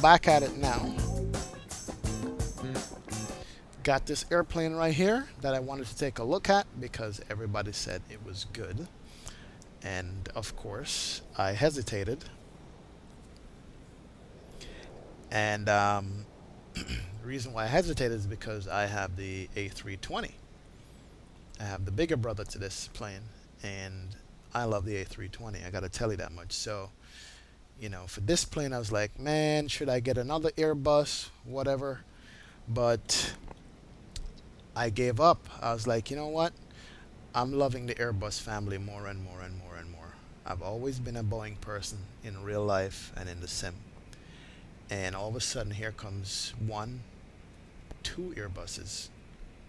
Back at it now. Got this airplane right here that I wanted to take a look at because everybody said it was good. And of course, I hesitated. And the reason why I hesitated is because I have the A320. I have the bigger brother to this plane, and I love the A320. I gotta tell you that much. So, for this plane, I was like, man, should I get another Airbus, whatever? But I gave up. I was like, you know what? I'm loving the Airbus family more and more and more and more. I've always been a Boeing person in real life and in the sim. And all of a sudden, here comes one, two Airbuses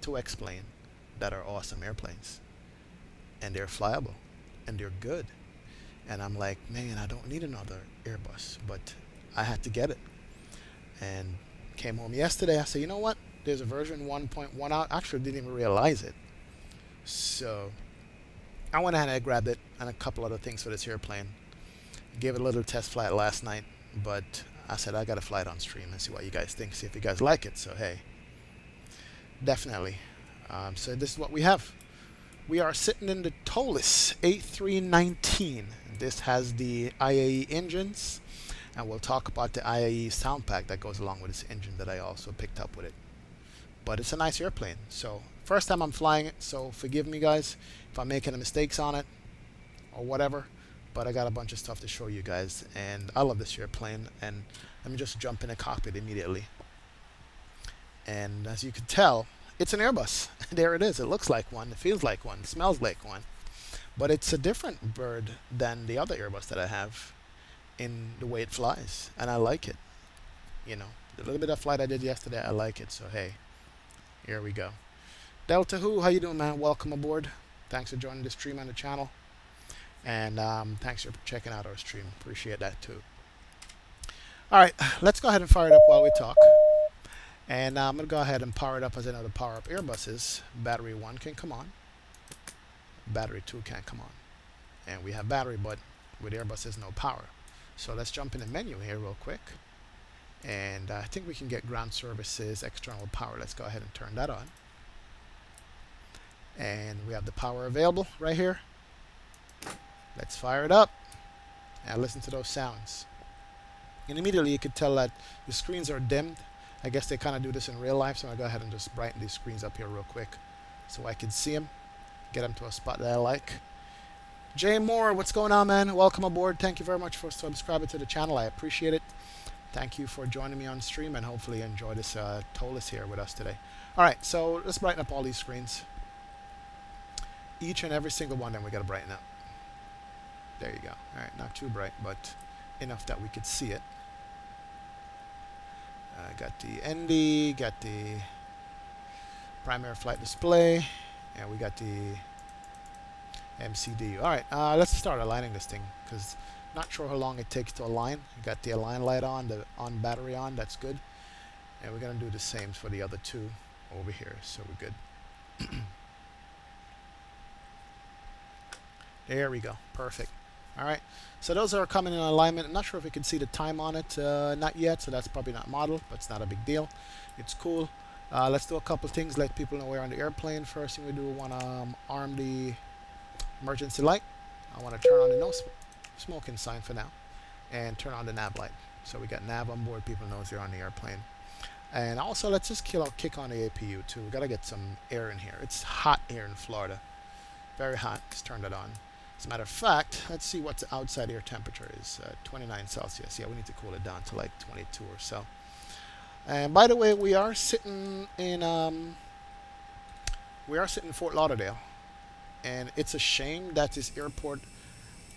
to explain that are awesome airplanes. And they're flyable. And they're good. And I'm like, man, I don't need another Airbus. But I had to get it. And came home yesterday. I said, you know what? There's a version 1.1 out. Actually, didn't even realize it. So I went ahead and I grabbed it and a couple other things for this airplane. Gave it a little test flight last night. But I said, I got to fly it on stream and see what you guys think. See if you guys like it. So, hey, definitely. So this is what we have. We are sitting in the ToliSS A319. This has the IAE engines, and we'll talk about the IAE Soundpack that goes along with this engine that I also picked up with it. But it's a nice airplane. So first time I'm flying it, so forgive me guys if I'm making mistakes on it or whatever. But I got a bunch of stuff to show you guys, and I love this airplane. And let me just jump in the cockpit immediately. And as you can tell, it's an Airbus. There it is. It looks like one. It feels like one. It smells like one. But it's a different bird than the other Airbus that I have in the way it flies. And I like it. The little bit of flight I did yesterday, I like it. So, hey, here we go. Delta Who, how you doing, man? Welcome aboard. Thanks for joining the stream on the channel. And thanks for checking out our stream. Appreciate that, too. All right, let's go ahead and fire it up while we talk. And I'm going to go ahead and power it up as I know the power up Airbuses. Battery 1 can come on. Battery 2 can't come on. And we have battery, but with Airbuses, no power. So let's jump in the menu here real quick. And I think we can get ground services, external power. Let's go ahead and turn that on. And we have the power available right here. Let's fire it up and listen to those sounds. And immediately you could tell that the screens are dimmed. I guess they kind of do this in real life, so I'll go ahead and just brighten these screens up here real quick so I can see them, get them to a spot that I like. Jay Moore, what's going on, man? Welcome aboard. Thank you very much for subscribing to the channel. I appreciate it. Thank you for joining me on stream, and hopefully you enjoy this ToliSS here with us today. All right, so let's brighten up all these screens. Each and every single one, then we got to brighten up. There you go. All right, not too bright, but enough that we could see it. Got the ND, got the primary flight display, and we got the MCD. All right, let's start aligning this thing because not sure how long it takes to align. You got the align light on, the on battery on. That's good. And we're gonna do the same for the other two over here, so we're good. There we go. Perfect. All right, so those are coming in alignment. I'm not sure if we can see the time on it, not yet, so that's probably not modeled, but it's not a big deal. It's cool. Let's do a couple things, let people know we're on the airplane. First thing we do, we want to arm the emergency light. I want to turn on the no smoking sign for now, and turn on the nav light. So we got nav on board, people knows you're on the airplane. And also, let's just kick on the APU too. We got to get some air in here. It's hot here in Florida. Very hot. Let's turn that on. As a matter of fact, let's see what the outside air temperature is. 29 Celsius. Yeah, we need to cool it down to like 22 or so. And by the way, we are sitting in Fort Lauderdale, and it's a shame that this airport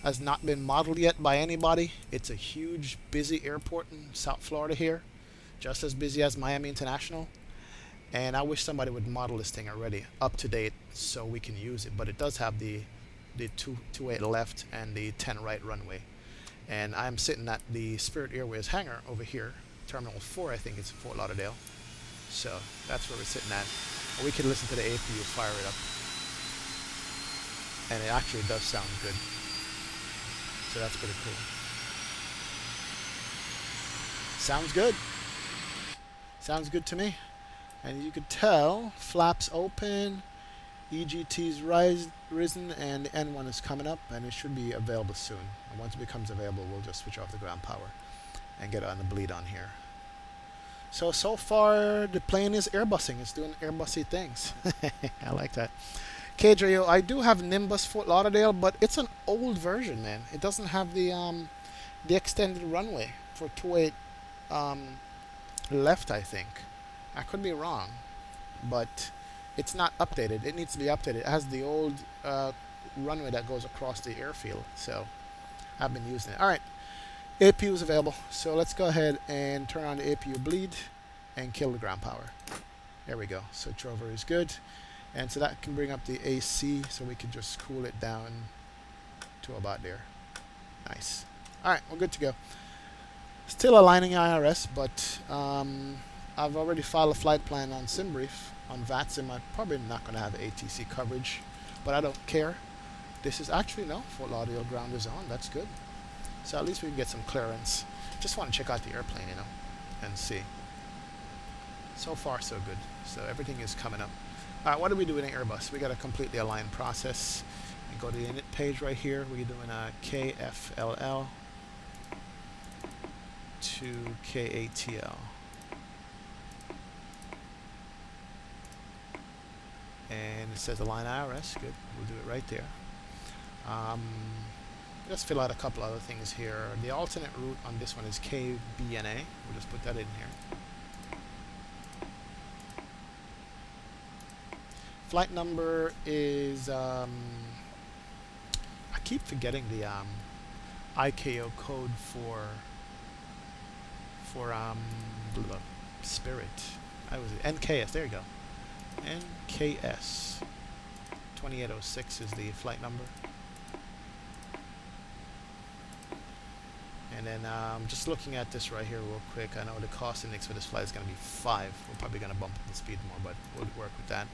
has not been modeled yet by anybody. It's a huge, busy airport in South Florida here, just as busy as Miami International. And I wish somebody would model this thing already up to date so we can use it. But it does have the 28 left and the 10 right runway. And I'm sitting at the Spirit Airways hangar over here, Terminal 4, I think it's in Fort Lauderdale. So that's where we're sitting at. And we can listen to the APU fire it up. And it actually does sound good. So that's pretty cool. Sounds good. Sounds good to me. And you could tell flaps open, EGT's risen, and the N1 is coming up, and it should be available soon. And once it becomes available, we'll just switch off the ground power and get on the bleed on here. So far, the plane is airbusing. It's doing airbusy things. I like that. KJO, I do have Nimbus Fort Lauderdale, but it's an old version, man. It doesn't have the extended runway for 28 left, I think. I could be wrong, but it's not updated. It needs to be updated. It has the old runway that goes across the airfield, so I've been using it. All right, APU is available, so let's go ahead and turn on the APU bleed and kill the ground power. There we go. Switch over is good, and so that can bring up the AC, so we can just cool it down to about there. Nice. All right, we're good to go. Still aligning IRS, but I've already filed a flight plan on SimBrief on Vatsim. I'm probably not going to have ATC coverage, but I don't care. This is actually, no, Fort Lauderdale ground is on. That's good. So at least we can get some clearance. Just want to check out the airplane, you know, and see. So far, so good. So everything is coming up. All right, what do we do in Airbus? We got to completely align process. And go to the init page right here. We're doing a KFLL to KATL. And it says align IRS. Good. We'll do it right there. Just fill out a couple other things here. The alternate route on this one is KBNA. We'll just put that in here. Flight number is I keep forgetting the ICAO code for Spirit. I was NKS. There you go. NKS 2806 is the flight number. And then just looking at this right here real quick, I know the cost index for this flight is going to be 5. We're probably going to bump up the speed more, but we'll work with that.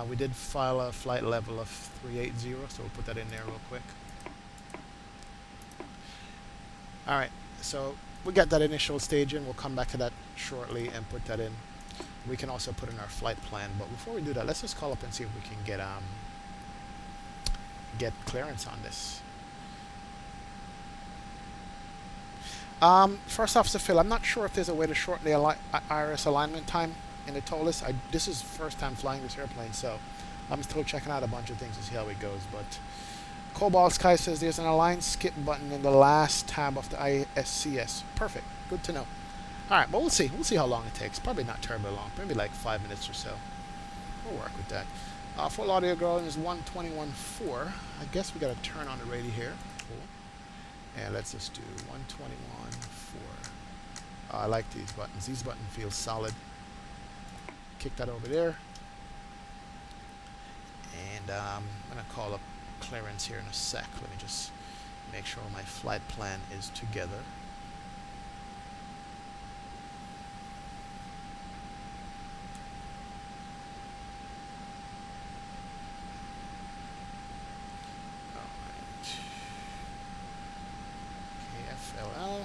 We did file a flight level of 380, so we'll put that in there real quick. All right, so we got that initial stage in. We'll come back to that shortly and put that in. We can also put in our flight plan, but before we do that, let's just call up and see if we can get clearance on this. First Officer Phil, I'm not sure if there's a way to shorten the IRS alignment time in the ToliSS. This is first time flying this airplane, so I'm still checking out a bunch of things to see how it goes. But Cobalt Sky says there's an align skip button in the last tab of the ISCS. Perfect. Good to know. All right, but we'll see. We'll see how long it takes. Probably not terribly long. Maybe like 5 minutes or so. We'll work with that. Fort Lauderdale ground is 121.4. I guess we got to turn on the radio here. Cool. And let's just do 121.4. I like these buttons. These buttons feel solid. Kick that over there. And I'm going to call up clearance here in a sec. Let me just make sure my flight plan is together. KFLL.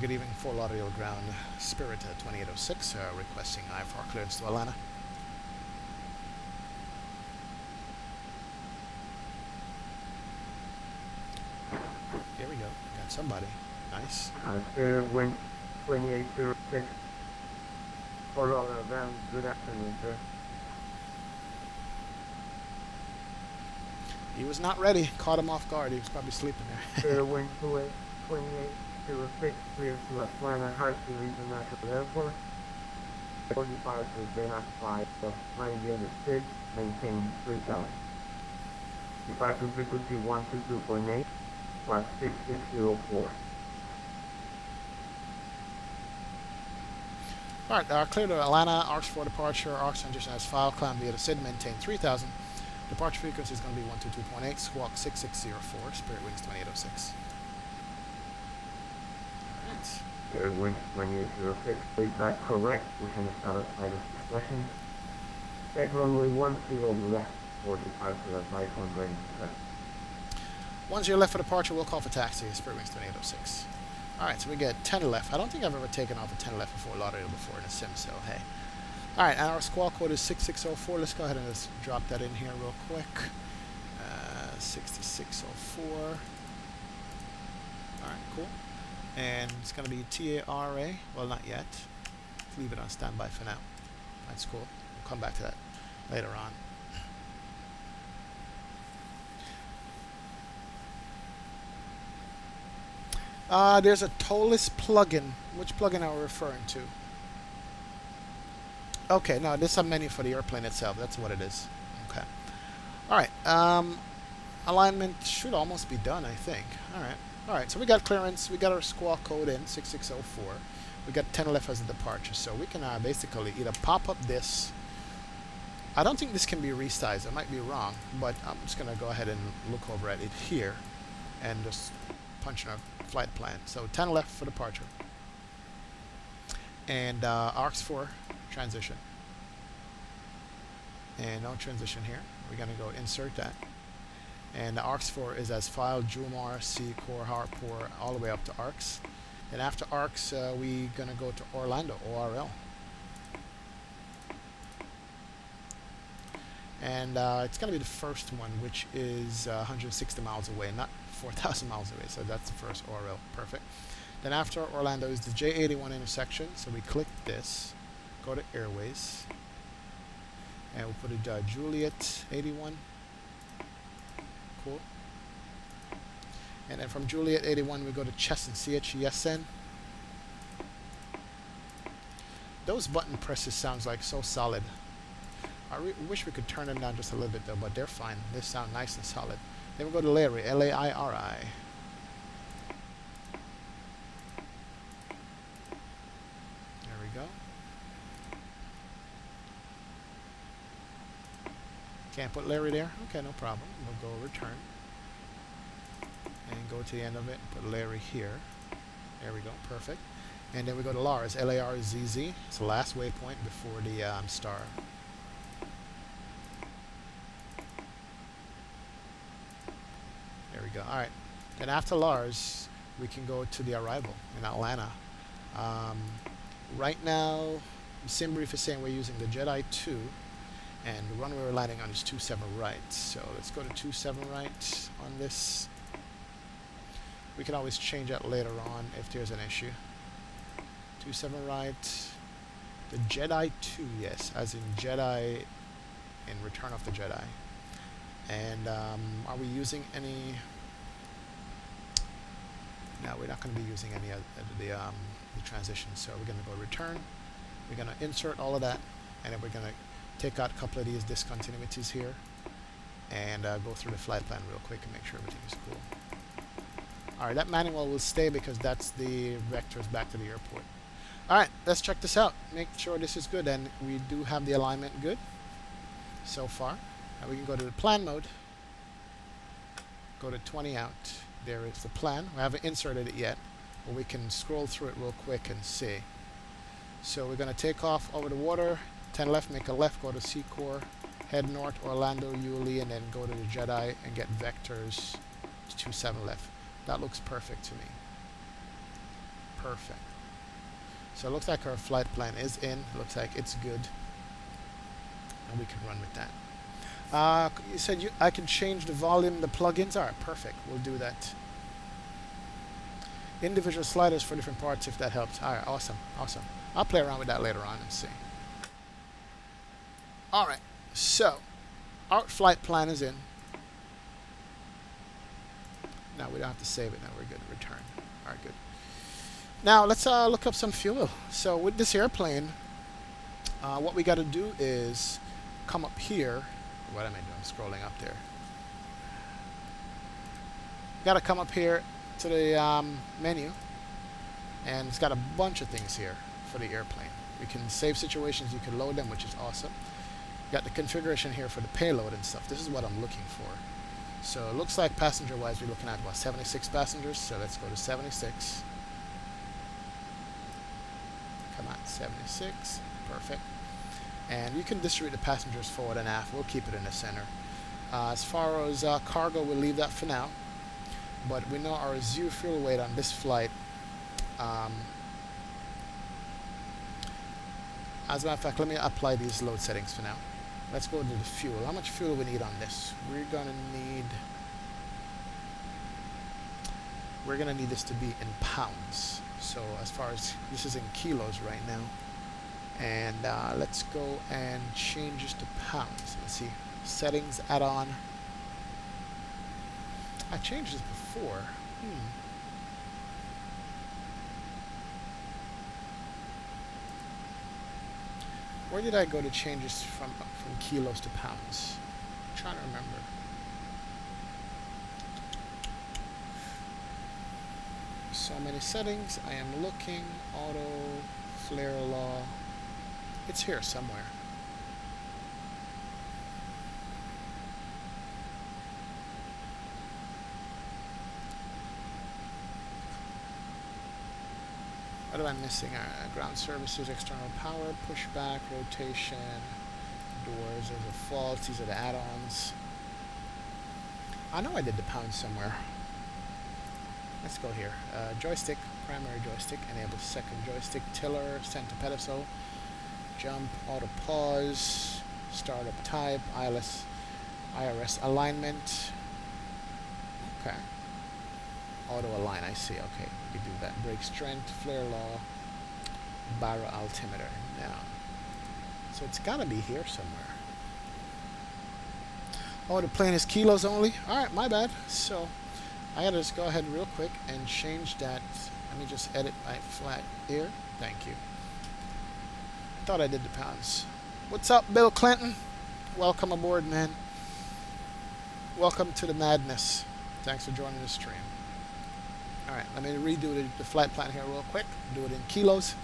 Good evening, Fort Lauderdale ground. Spirit 2806 requesting IFR clearance to Atlanta. Here we go. Got somebody. Nice. Spirit Wind 2806. Fort Lauderdale ground. Good afternoon, sir. He was not ready. Caught him off guard. He was probably sleeping there. Spirit Wind 2806 clear to Atlanta Hartsfield International Airport. 45 has been occupied, so mind the understood, maintain 3000. Departure frequency 122.8, flight 6604. Alright, clear to Atlanta, ARCS for departure, ARCS transition as file, climb via the SID, maintain 3000. Departure frequency is going to be 122.8, squawk 6604, Spirit Wings 2806. Alright. Spirit Wings 2806, please back correct within the status flight of discretion. Take runway 10 left for departure advice on range. 10 left for departure, we'll call for taxi, Spirit Wings 2806. Alright, so we get 10 left. I don't think I've ever taken off a 10 left before, Lauderdale before in a sim, so hey. Alright, and our squawk code is 6604. Let's go ahead and just drop that in here real quick. 6604. Alright, cool. And it's going to be TARA. Well, not yet. Let's leave it on standby for now. That's cool. We'll come back to that later on. There's a ToliSS plugin. Which plugin are we referring to? Okay, no, this is a menu for the airplane itself. That's what it is. Okay. Alright. Alignment should almost be done, I think. Alright. Alright, so we got clearance. We got our squawk code in, 6604. We got 10 left as a departure. So we can basically either pop up this. I don't think this can be resized. I might be wrong. But I'm just going to go ahead and look over at it here. And just punch in our flight plan. So 10 left for departure. And ARX4 transition. And no transition here. We're going to go insert that. And the ARX4 is as file, Jumar, C, core, hardcore, all the way up to ARX. And after ARX, we're going to go to Orlando, ORL. And it's going to be the first one, which is 160 miles away, not 4,000 miles away. So that's the first ORL. Perfect. Then after Orlando is the J81 intersection. So we click this, go to Airways, and we'll put it Juliet 81. Cool. And then from Juliet 81, we go to Chesson, CHESN. Those button presses sounds like so solid. I wish we could turn them down just a little bit though, but they're fine. They sound nice and solid. Then we go to Lairi, L-A-I-R-I. There we go. Can't put Larry there? Okay, no problem. We'll go return. And go to the end of it and put Larry here. There we go, perfect. And then we go to Lars, L-A-R-Z-Z. It's the last waypoint before the star. There we go. Alright. Then after Lars, we can go to the arrival in Atlanta. Right now, SimBrief is saying we're using the Jedi 2. And the runway we're landing on is 27 right. So let's go to 27 right on this. We can always change that later on if there's an issue. 27 right. The Jedi 2, yes, as in Jedi in Return of the Jedi. And are we using any? No, we're not going to be using any of the transition. So we're going to go return. We're going to insert all of that, and then we're going to take out a couple of these discontinuities here, and go through the flight plan real quick and make sure everything is cool. Alright, that manual will stay because that's the vectors back to the airport. Alright, let's check this out. Make sure this is good, and we do have the alignment good so far. Now we can go to the plan mode, go to 20 out. There is the plan. We haven't inserted it yet, but we can scroll through it real quick and see. So we're going to take off over the water, 10 left, make a left, go to C-Core, head north, Orlando, Yulee, and then go to the Jedi and get vectors to 27 left. That looks perfect to me. Perfect. So it looks like our flight plan is in. It looks like it's good. And we can run with that. You said I can change the volume, the plugins. Alright, perfect. We'll do that. Individual sliders for different parts if that helps. Alright, awesome. Awesome. I'll play around with that later on and see. Alright, so our flight plan is in. Now we don't have to save it. Now we're good. Return. Alright, good. Now let's look up some fuel. So with this airplane, what we got to do is come up here. What am I doing? I'm scrolling up there. Got to come up here to the menu, and it's got a bunch of things here for the airplane. We can save situations. You can load them, which is awesome. Got the configuration here for the payload and stuff. This is what I'm looking for. So it looks like passenger-wise, we're looking at about 76 passengers. So let's go to 76. Come on, 76. Perfect. And you can distribute the passengers forward and aft. We'll keep it in the center. As far as cargo, we'll leave that for now. But we know our zero fuel weight on this flight As a matter of fact, let me apply these load settings for now. Let's go to the fuel. How much fuel we need on this? We're gonna need this to be in pounds. So as far as this is in kilos right now, and let's go and change this to pounds. Let's see, settings, add-on. I changed this before. Where did I go to change this from kilos to pounds? I'm trying to remember. So many settings. I am looking. Auto, flare law. It's here somewhere. What am I missing? Ground services, external power, pushback, rotation, doors. There's a fault. These are the add-ons. I know I did the pound somewhere. Let's go here. Joystick, primary joystick, enable second joystick, tiller, center pedestal, jump, auto pause, startup type, IRS alignment. Okay. Auto align, I see. Okay, we can do that. Brake strength, flare law, barrel altimeter. Now, so it's got to be here somewhere. Oh, the plane is kilos only? Alright, my bad. So, I gotta just go ahead real quick and change that. Let me just edit my flat here. Thank you. Thought I did the pounds. What's up, Bill Clinton? Welcome aboard, man. Welcome to the madness. Thanks for joining the stream. Alright, let me redo the flight plan here real quick. Do it in kilos.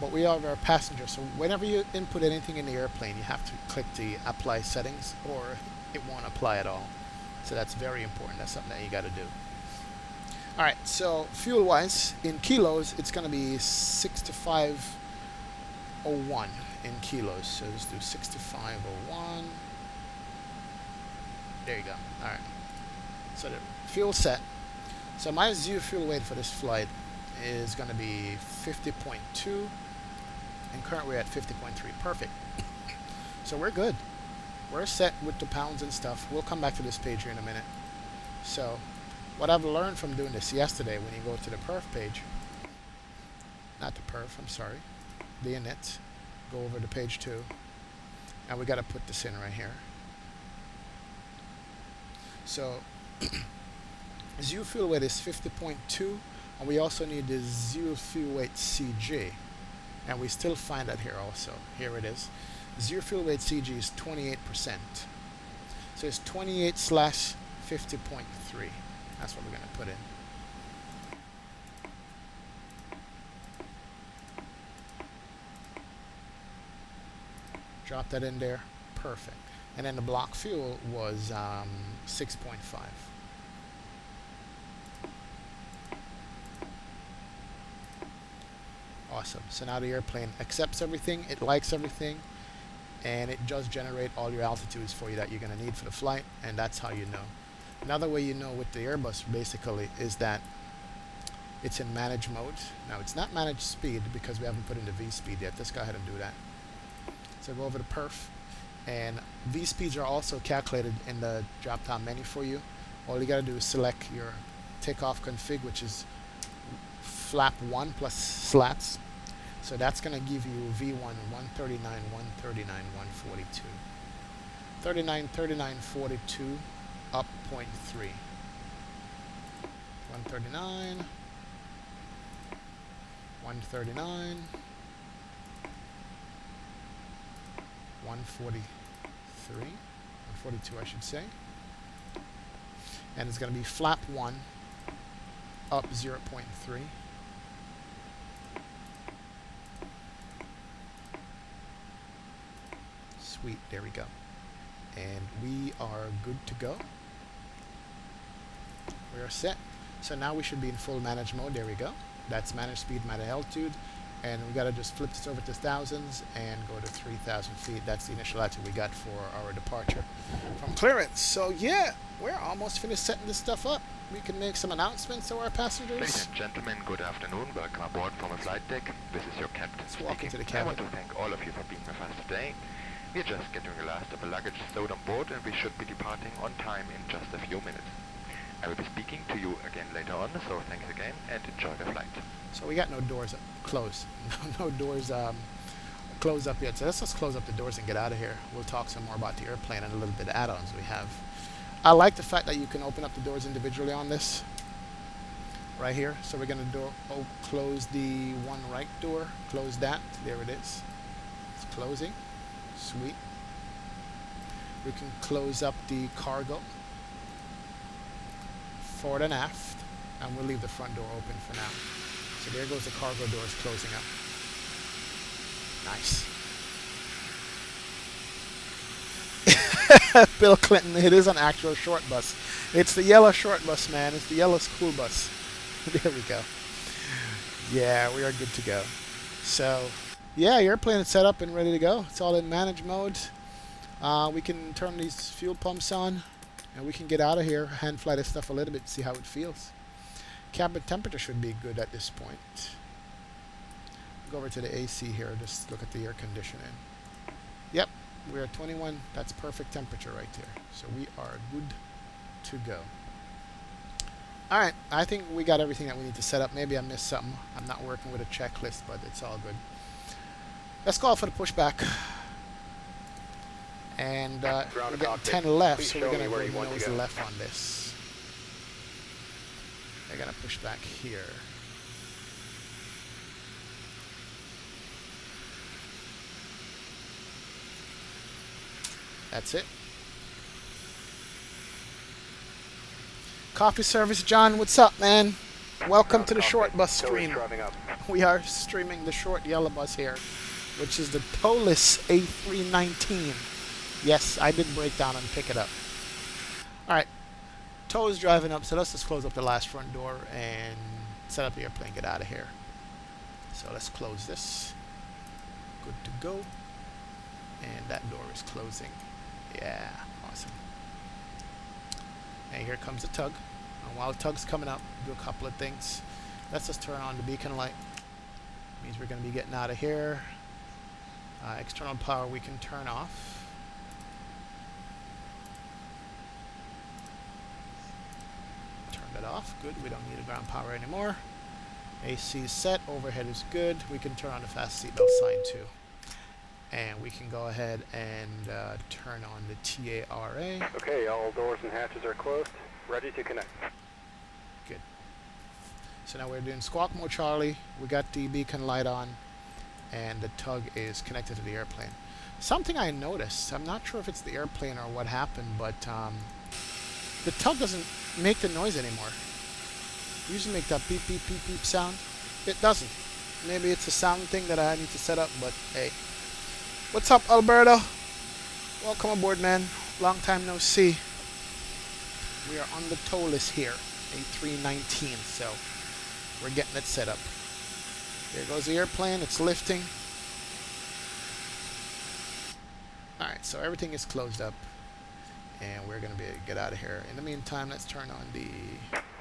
But we are our passenger, so whenever you input anything in the airplane, you have to click the apply settings or it won't apply at all. So that's very important. That's something that you got to do. Alright, so fuel-wise, in kilos, it's going to be 6501 in kilos. So let's do 6501. There you go. Alright. So the fuel set. So my zero fuel weight for this flight is going to be 50.2, and currently we're at 50.3. Perfect. So we're good. We're set with the pounds and stuff. We'll come back to this page here in a minute. So what I've learned from doing this yesterday, when you go to the perf page, not the perf, I'm sorry, the init, go over to page 2, and we got to put this in right here. So zero fuel weight is 50.2, and we also need the zero fuel weight CG, and we still find that here also. Here it is. Zero fuel weight CG is 28%. So it's 28/50.3. That's what we're going to put in. Drop that in there. Perfect. And then the block fuel was 6.5. Awesome. So now the airplane accepts everything, it likes everything, and it does generate all your altitudes for you that you're going to need for the flight, and that's how you know. Another way you know with the Airbus basically is that it's in manage mode. Now it's not managed speed because we haven't put in the V speed yet. Let's go ahead and do that. So go over to perf, and V speeds are also calculated in the drop down menu for you. All you got to do is select your takeoff config, which is flap 1 plus slats. So that's going to give you V1 139, 139, 142. 39, 39, 42 up 0.3. 139, 139, 143, 142 I should say. And it's going to be flap 1 up 0.3. Sweet, there we go. And we are good to go. We are set. So now we should be in full manage mode. There we go. That's manage speed, manage altitude. And we got to just flip this over to thousands and go to 3,000 feet. That's the initial altitude we got for our departure from clearance. So yeah, we're almost finished setting this stuff up. We can make some announcements to our passengers. Ladies and gentlemen, good afternoon. Welcome aboard from a flight deck. This is your captain Let's walk speaking. into the I cabin. want to thank all of you for being with us today. We're just getting the last of the luggage stowed on board, and we should be departing on time in just a few minutes. I will be speaking to you again later on, so thanks again and enjoy the flight. So we got no doors closed. No doors closed up yet. So let's just close up the doors and get out of here. We'll talk some more about the airplane and a little bit of add-ons we have. I like the fact that you can open up the doors individually on this. Right here. So we're going to close the one right door. Close that. There it is. It's closing. Sweet. We can close up the cargo. Forward and aft. And we'll leave the front door open for now. So there goes the cargo doors closing up. Nice. Bill Clinton, it is an actual short bus. It's the yellow short bus, man. It's the yellow school bus. There we go. Yeah, we are good to go. So, yeah, airplane is set up and ready to go. It's all in manage mode. We can turn these fuel pumps on, and we can get out of here, hand fly this stuff a little bit, see how it feels. Cabin temperature should be good at this point. Go over to the AC here, just look at the air conditioning. Yep, we're at 21. That's perfect temperature right there. So we are good to go. Alright, I think we got everything that we need to set up. Maybe I missed something. I'm not working with a checklist, but it's all good. Let's call for the pushback. And we're getting 10 left, so we're going to go nose left on this. They're going to push back here. That's it. Coffee service, John. What's up, man? Welcome to the short bus stream. We are streaming the short yellow bus here, which is the ToliSS A319. Yes, I did break down and pick it up. Alright. Tow is driving up, so let's just close up the last front door and set up the airplane, get out of here. So let's close this. Good to go. And that door is closing. Yeah, awesome. And here comes the tug. And while the tug's coming up, do a couple of things. Let's just turn on the beacon light. Means we're going to be getting out of here. External power we can turn off. Turn that off. Good. We don't need a ground power anymore. AC is set. Overhead is good. We can turn on the fast seatbelt sign too. And we can go ahead and turn on the TARA. Okay, all doors and hatches are closed. Ready to connect. Good. So now we're doing squawk mode, Charlie. We got the beacon light on, and the tug is connected to the airplane. Something I noticed, I'm not sure if it's the airplane or what happened, but the tug doesn't make the noise anymore. It usually make that beep, beep, beep, beep sound. It doesn't. Maybe it's a sound thing that I need to set up, but hey. What's up, Alberto? Welcome aboard, man. Long time no see. We are on the ToliSS here, A319, so we're getting it set up. There goes the airplane. It's lifting. Alright, so everything is closed up, and we're going to be able to get out of here. In the meantime, let's turn on the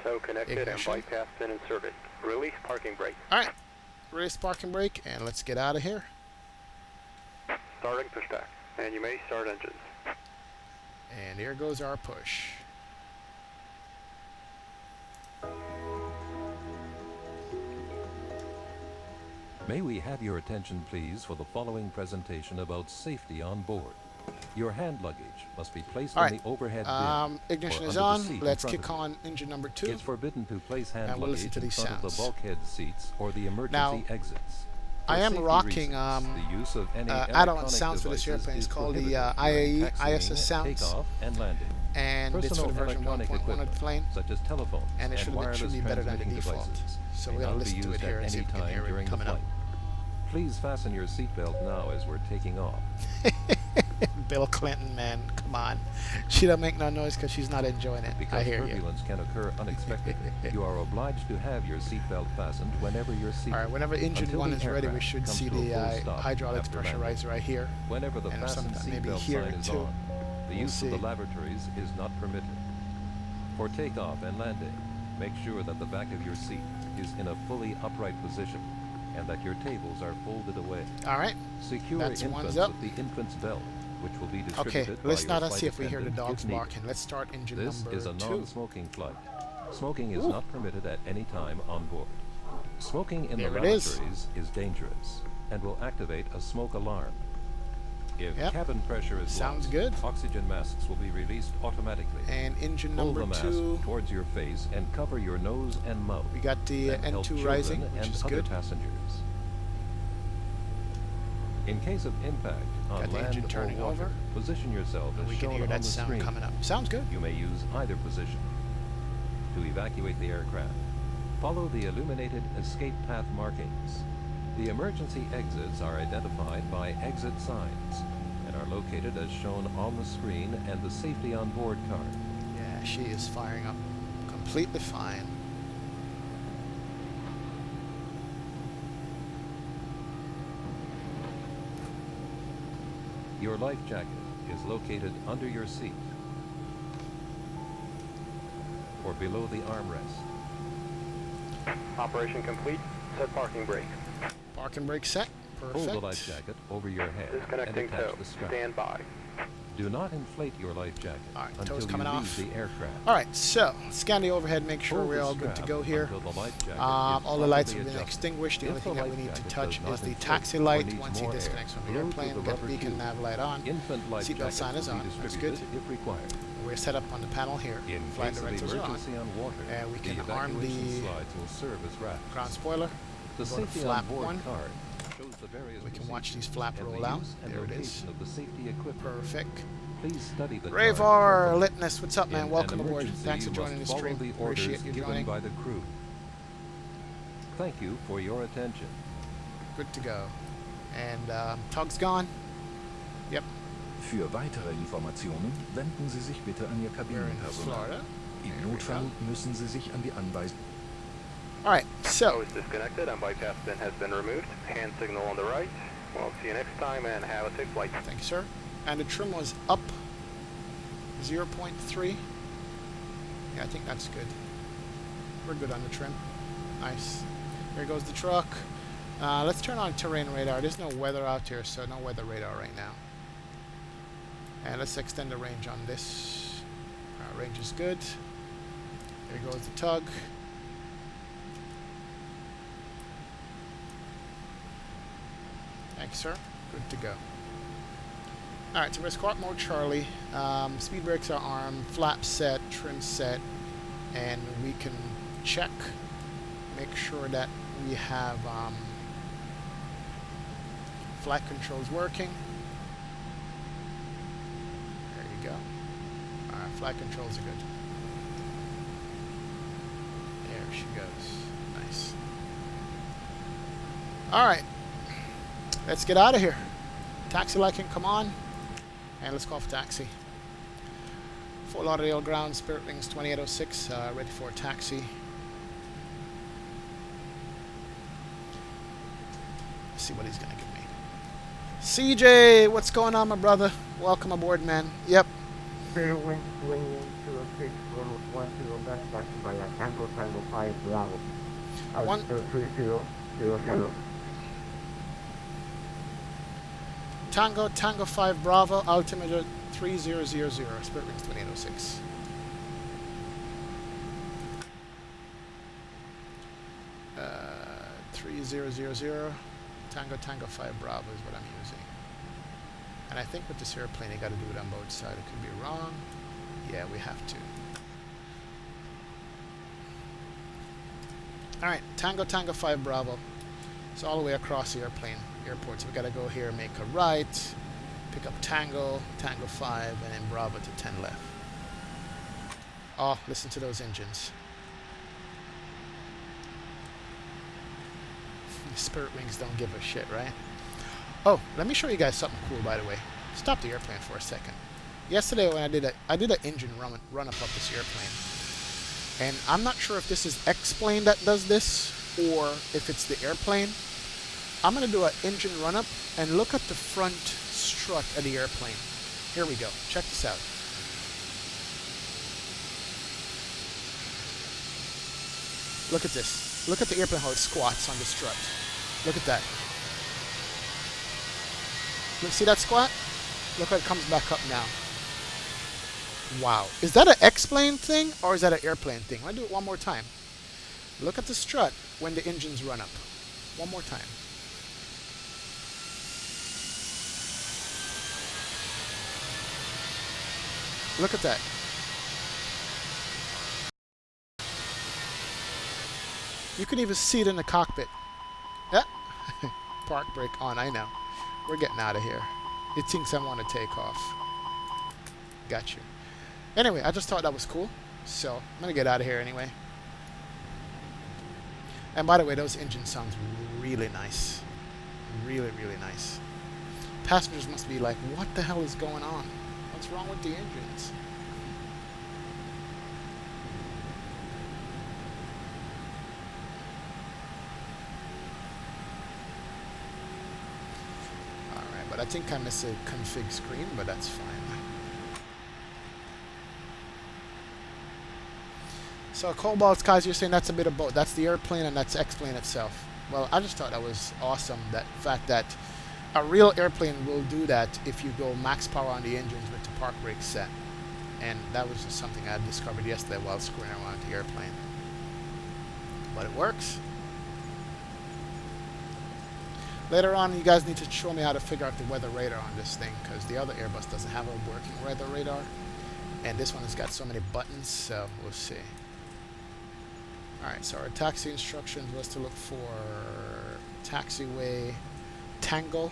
tow connected ignition. And bypass pin inserted. Release parking brake. Alright, release parking brake, and let's get out of here. Starting pushback, and you may start engines. And here goes our push. May we have your attention, please, for the following presentation about safety on board. Your hand luggage must be placed on the overhead bin. Ignition or is under the on. seat Let's in front kick of you. on engine number 2. It's forbidden to place hand And we'll listen luggage to in these front of sounds. the bulkhead seats or the emergency exits. For I am safety rocking reasons, the use of any add-on electronic sounds for this devices airplane. It's is called the prohibited IAE during taxiing, ISS sounds. takeoff, and landing. And it's for the Personal version electronic 1.1 of the equipment, plane. such as telephones And it should wireless be better than the transmitting default. devices, So may we're going to not be listen to it used here at and see any if we can time hear it during the coming up. flight. Please fasten your seatbelt now as we're taking off. Bill Clinton, man. Come on. She don't make no noise because she's not enjoying it. I Because hear you. turbulence can occur unexpectedly, you are obliged to have your seatbelt fastened whenever you're seated. All right, whenever engine until 1 the is ready, we aircraft should comes see to a the full stop hydraulics after landing. pressurizer right here. Whenever the And fastened some, maybe seatbelt here sign is too. on, the We'll use of see. the lavatories is not permitted. For takeoff and landing, make sure that the back of your seat is in a fully upright position and that your tables are folded away. All right. Secure That's infants one's up. with the infant's belt, which will be Okay, distributed by let's your not see flight if we hear the attendant dogs if needed. barking. Let's start engine This number is a 2. non-smoking flight. Smoking is not permitted at any time on board. Smoking in There the it is. lavatories is dangerous and will activate a smoke alarm. If Yep. cabin pressure is Sounds lost, good. oxygen masks will be released automatically. And engine Pull number the mask 2. towards your face and cover your nose and mouth. We got the and help N2 children rising, which and is other good. passengers. In case of impact on Got the land engine or turning water, over. position yourself And as we can shown hear on that the sound screen. coming up. Sounds good. You may use either position. To evacuate the aircraft, follow the illuminated escape path markings. The emergency exits are identified by exit signs and are located as shown on the screen and the safety on board card. Yeah, she is firing up completely fine. Your life jacket is located under your seat or below the armrest. Operation complete. Set parking brake. Parking brake set. Pull Perfect. the life jacket over your head and Disconnecting attach tow. the strap. Stand by. Do not inflate your life jacket All right, until tow's you coming leave off. the aircraft. All right, so scan the overhead, make sure Pull we're the all good to strap go here. until the life jacket is All the lights have properly been adjusted. extinguished. The If only thing the that we life need to jacket touch does is not the inflate taxi or light. needs Once he more air, disconnects from the blow to airplane, the we've got rubber beacon tube. nav light on. Infant life Seatbelt jackets sign is will be on. That's distributed good. if required. We're set up on the panel here. In Flight case of directors are on. emergency on water, And we the can arm evacuation the slides will serve as rafts. ground spoiler. The Go to safety flap on board 1. card shows the various We can watch these procedures flap and the roll out. use and There it is. location of the safety equipment. Perfect. Please study the card Ravar carefully. Litness, what's up, man? In Welcome an aboard. emergency, Thanks for you joining the must follow stream. the orders Appreciate you given joining. by the crew. Thank you for your attention. Good to go. And Tug's gone. Yep, Für weitere Informationen wenden Sie sich bitte an Ihr we're in Kabinenpersonal. Florida. Im There we Notfall go. müssen Sie sich an die Anweisungen. All right, so Tow is disconnected and bypass bin has been removed. Hand signal on the right. Well, see you next time and have a safe flight. thank you, sir. And the trim was up 0.3. Yeah, I think that's good. We're good on the trim. Nice. Here goes the truck. Let's turn on terrain radar. There's no weather out here, so no weather radar right now. And let's extend the range on this. Range is good. Here goes the tug. Thanks, sir. Good to go. Alright, so we're squat mode Charlie. Speed brakes are armed, flap set, trim set, and we can check, make sure that we have flight controls working. There you go. Alright, flight controls are good. There she goes. Nice. Alright. Let's get out of here. Taxi light can come on. And let's call for taxi. Fort Lauderdale ground, Spirit Wings 2806, ready for taxi. Let's see what he's gonna give me. CJ, what's going on, my brother? Welcome aboard, man. Yep. Spirit Wings swinging to a 6-1-1-0 left taxi by a Tango 5 Bravo. One- 3000. Tango 5 Bravo, altimeter 3000, Spirit Wings 2806. Uh, 3000, Tango 5 Bravo is what I'm using. And I think with this airplane, you got to do it on both sides. It could be wrong. Yeah, we have to. Alright, Tango 5 Bravo. It's all the way across the airport. So we got to go here, make a right, pick up Tango 5, and then Bravo to 10 left. Oh, listen to those engines. Spirit Wings don't give a shit, right? Oh, let me show you guys something cool, by the way. Stop the airplane for a second. Yesterday when I did an engine run up of this airplane, and I'm not sure if this is X-plane that does this or if it's the airplane. I'm gonna do an engine run up and look at the front strut of the airplane. Here we go. Check this out. Look at this. Look at the airplane how it squats on the strut. Look at that. Look, see that squat? Look how it comes back up now. Wow. Is that an X-plane thing or is that an airplane thing? I'll do it one more time. Look at the strut when the engines run up. One more time. Look at that. You can even see it in the cockpit. Yeah. Park brake on, I know. We're getting out of here. It thinks I want to take off. Got you. Anyway, I just thought that was cool. So, I'm going to get out of here anyway. And by the way, those engines sound really nice. Really, really nice. Passengers must be like, what the hell is going on? What's wrong with the engines? Alright, but I think I missed a config screen, but that's fine. So Cobalt Skies, you're saying that's a bit of both. That's the airplane and that's X-plane itself. Well, I just thought that was awesome, that fact that a real airplane will do that if you go max power on the engines with the park brake set. And that was just something I discovered yesterday while screwing around with the airplane. But it works. Later on, you guys need to show me how to figure out the weather radar on this thing, because the other Airbus doesn't have a working weather radar. And this one has got so many buttons, so we'll see. Alright, so our taxi instructions was to look for taxiway Tango.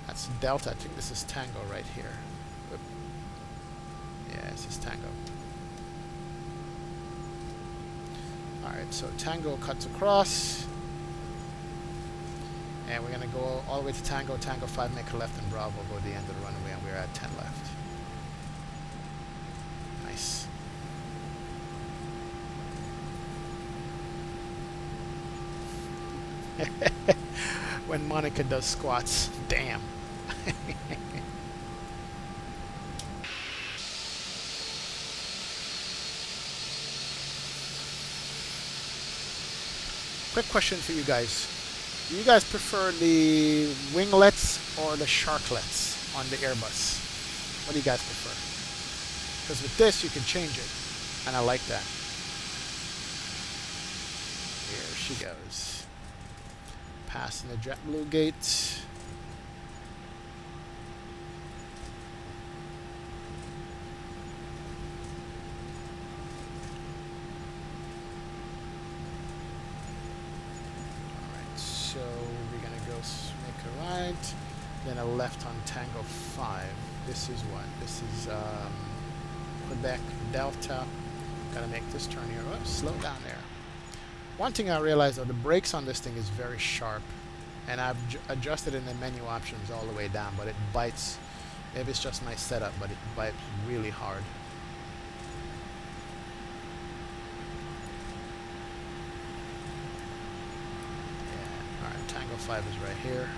That's Delta. I think this is Tango right here. Oop. Yeah, this is Tango. Alright, so Tango cuts across. And we're going to go all the way to Tango. Tango 5, make a left, and Bravo, go to the end of the runway, and we're at 10 left. Nice. When Monica does squats. Damn. Quick question for you guys. Do you guys prefer the winglets or the sharklets on the Airbus? What do you guys prefer? Because with this you can change it. And I like that. Here she goes. Passing the JetBlue gate. Alright, so we're going to go make a right, then a left on Tango 5. This is what? This is Quebec Delta. Gotta make this turn here. Oh, slow down there. One thing I realized though, the brakes on this thing is very sharp, and I've adjusted in the menu options all the way down, but it bites. Maybe it's just my setup, but it bites really hard. Yeah. Alright, Tango 5 is right here.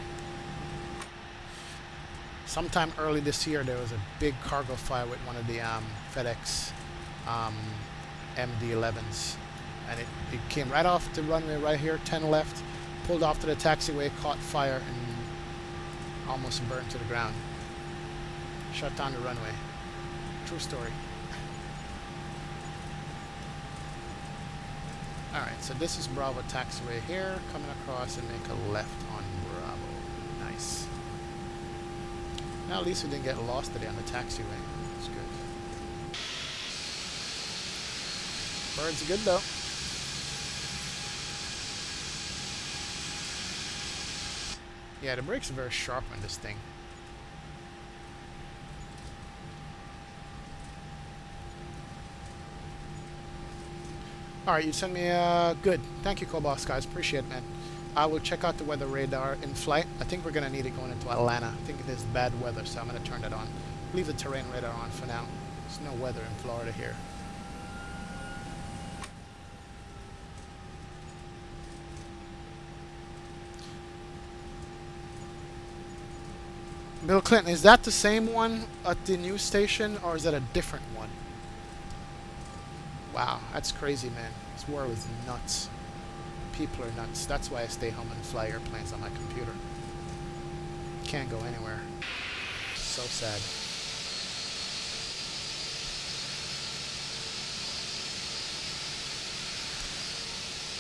Sometime early this year there was a big cargo fire with one of the FedEx MD-11s. And it came right off the runway right here, 10 left, pulled off to the taxiway, caught fire, and almost burned to the ground. Shut down the runway. True story. Alright, so this is Bravo taxiway here, coming across and make a left on Bravo. Nice. Now at least we didn't get lost today on the taxiway. That's good. Birds are good though. Yeah, the brakes are very sharp on this thing. Alright, you sent me good. Thank you, Cobalt Skies. Appreciate it, man. I will check out the weather radar in flight. I think we're going to need it going into Atlanta. I think it is bad weather, so I'm going to turn that on. Leave the terrain radar on for now. There's no weather in Florida here. Bill Clinton, is that the same one at the news station, or is that a different one? Wow, that's crazy, man. This world is nuts. People are nuts. That's why I stay home and fly airplanes on my computer. Can't go anywhere. So sad.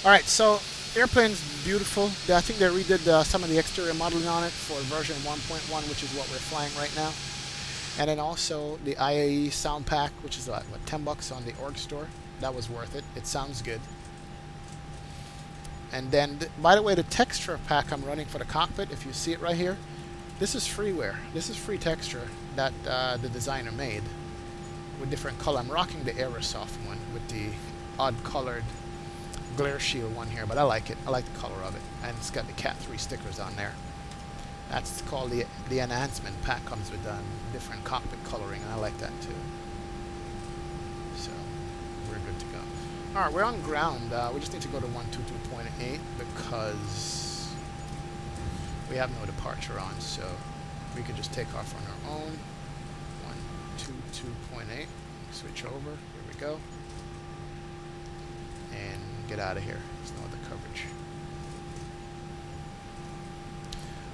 Alright, so airplane's beautiful. I think they redid some of the exterior modeling on it for version 1.1, which is what we're flying right now. And then also the IAE Soundpack, which is like what, $10 on the org store. That was worth it. It sounds good. And then, by the way, the texture pack I'm running for the cockpit, if you see it right here, this is freeware. This is free texture that the designer made with different color. I'm rocking the Aerosoft one with the odd colored glare shield one here, but I like it. I like the color of it. And it's got the Cat 3 stickers on there. That's called the enhancement pack. Comes with different cockpit coloring, and I like that too. So we're good to go. All right, we're on ground. We just need to go to 122.8 because we have no departure on, so we could just take off on our own. 122.8. Switch over. Here we go. And get out of here. There's no other coverage.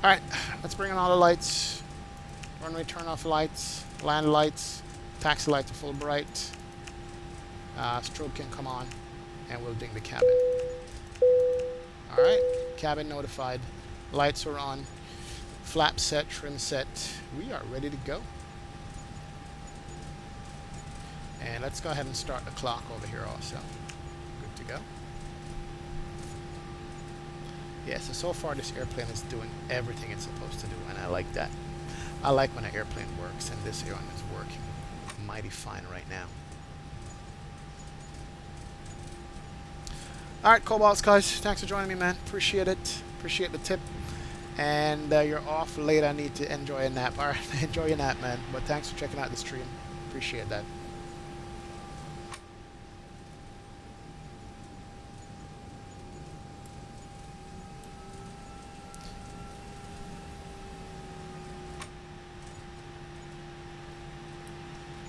Alright, let's bring on all the lights. Runway turn off lights, land lights, taxi lights are full bright. Strobe can come on, and we'll ding the cabin. Alright, cabin notified. Lights are on. Flap set, trim set. We are ready to go. And let's go ahead and start the clock over here also. Good to go. Yeah, so far this airplane is doing everything it's supposed to do, and I like that. I like when an airplane works, and this airplane is working mighty fine right now. Alright, Cobalts guys, thanks for joining me, man. Appreciate it. Appreciate the tip. And you're off late. I need to enjoy a nap. Alright, enjoy your nap, man. But thanks for checking out the stream. Appreciate that.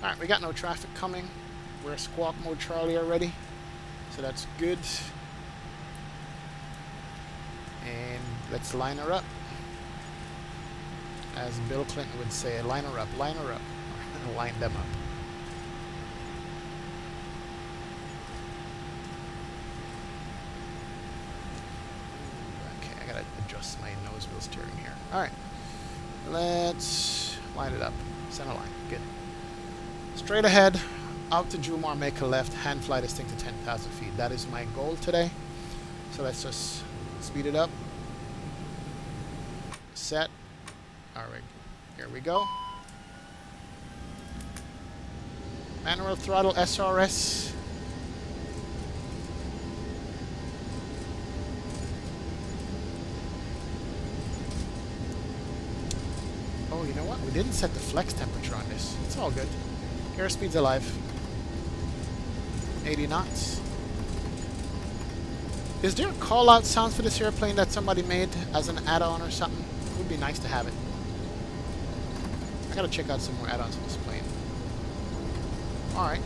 Alright, we got no traffic coming. We're squawk mode Charlie already, so that's good. And let's line her up. As Bill Clinton would say, line her up, line her up. Line them up. Okay, I gotta adjust my nose wheel steering here. Alright, let's line it up. Center line, good. Straight ahead, out to Jumar, make a left, hand fly this thing to 10,000 feet. That is my goal today. So let's just speed it up. Set. All right, here we go. Manual throttle SRS. Oh, you know what? We didn't set the flex temperature on this. It's all good. Airspeed's alive. 80 knots. Is there a call-out sound for this airplane that somebody made as an add-on or something? It would be nice to have it. I gotta check out some more add-ons for this plane. Alright.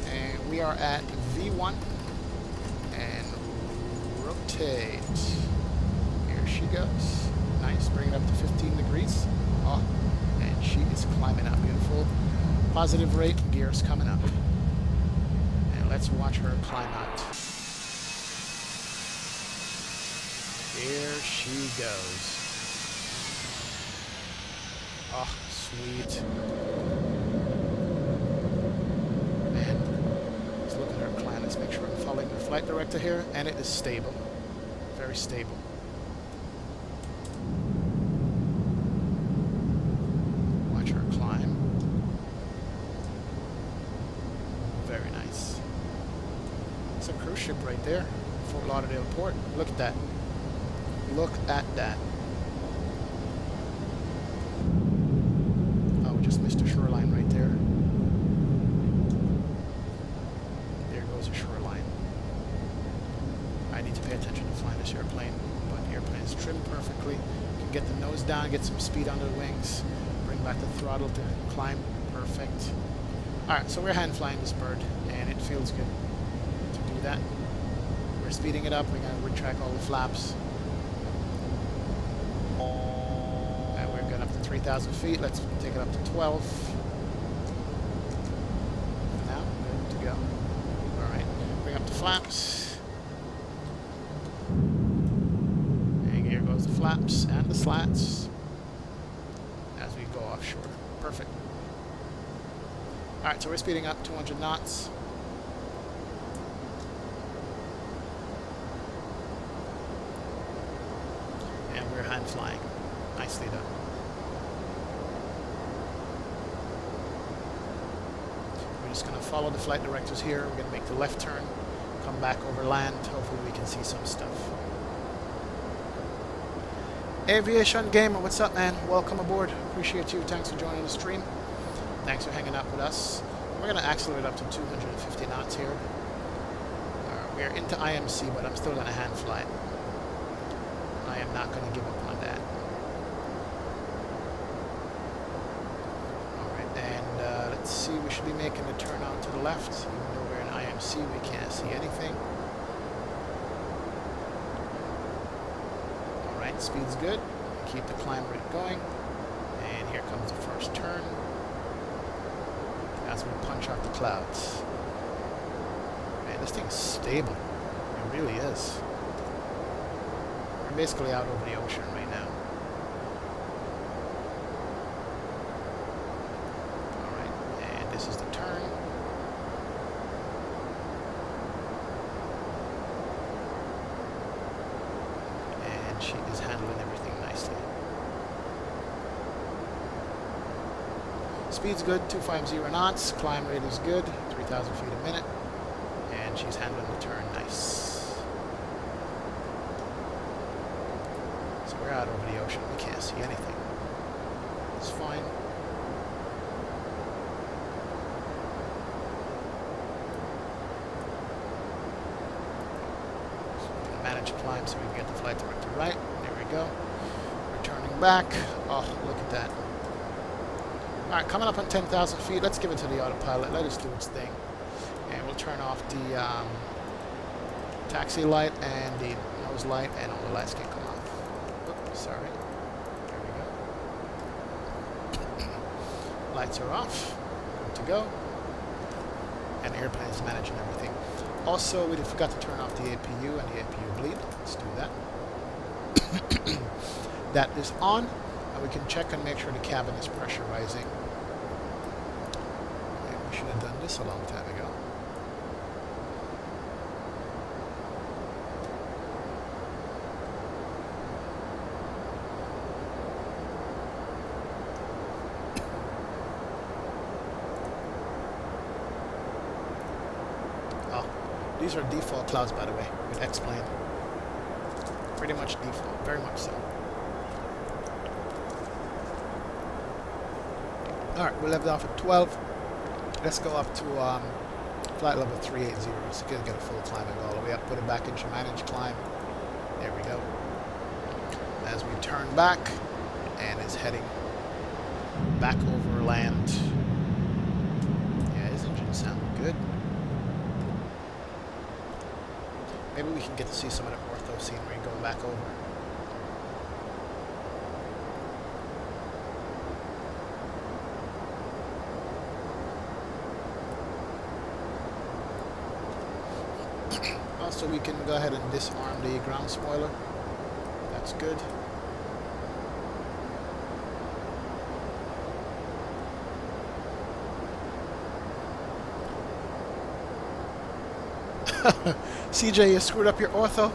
And we are at V1. And rotate. Here she goes. Nice. Bring it up to 15 degrees. Oh, and she is climbing up. Beautiful. Positive rate, gears coming up. And let's watch her climb out. Here she goes. Oh, sweet. Man, let's look at her climb. Let's make sure I'm following the flight director here. And it is stable. Very stable. Watch her climb. Very nice. It's a cruise ship right there. Fort Lauderdale Port. Look at that. Look at that. Oh, we just missed a shoreline right there. There goes a shoreline. I need to pay attention to flying this airplane, but the airplane is trimmed perfectly. You can get the nose down, get some speed under the wings, bring back the throttle to climb. Perfect. Alright, so we're hand flying this bird, and it feels good to do that. We're speeding it up, we're going to retract all the flaps. And we're going up to 3,000 feet. Let's take it up to 12. Now, good to go. Alright, bring up the flaps. And here goes the flaps and the slats as we go offshore. Perfect. Alright, so we're speeding up 200 knots. And we're hand flying. Nicely done. We're just going to follow the flight directors here. We're going to make the left turn, come back over land. Hopefully we can see some stuff. Aviation Gamer, what's up, man? Welcome aboard. Appreciate you. Thanks for joining the stream. Thanks for hanging out with us. We're going to accelerate up to 250 knots here. We're into IMC, but I'm still going to hand fly it. I am not going to give up on that. Alright, and let's see, we should be making a turn out to the left. Even though we're in IMC, we can't see anything. Alright, speed's good. Keep the climb rate going. And here comes the first turn. As we punch out the clouds. Man, this thing's stable. It really is. We're basically out over the ocean right now. Alright, and this is the turn. And she is handling everything nicely. Speed's good, 250 knots. Climb rate is good, 3,000 feet a minute. And she's handling the turn nice. So we're out over the ocean. We can't see anything. It's fine. So we're going to manage climb so we can get the flight director right. There we go. We're turning back. Oh, look at that. Alright, coming up on 10,000 feet, let's give it to the autopilot, let it do its thing. And we'll turn off the taxi light and the nose light, and all the lights can come off. Oops, sorry. There we go. Lights are off. Good to go. And the airplane is managing everything. Also, we forgot to turn off the APU and the APU bleed. Let's do that. That is on. We can check and make sure the cabin is pressurizing. Maybe we should have done this a long time ago. Oh, these are default clouds, by the way, with X-plane. Pretty much default, very much so. Alright, we left off at 12. Let's go up to flight level 380. So you can get a full climb and go all the way up. Put it back into manage climb. There we go. As we turn back, and it's heading back over land. Yeah, his engine sounds good. Maybe we can get to see some of the ortho scenery going back over. So we can go ahead and disarm the ground spoiler. That's good. CJ, you screwed up your ortho?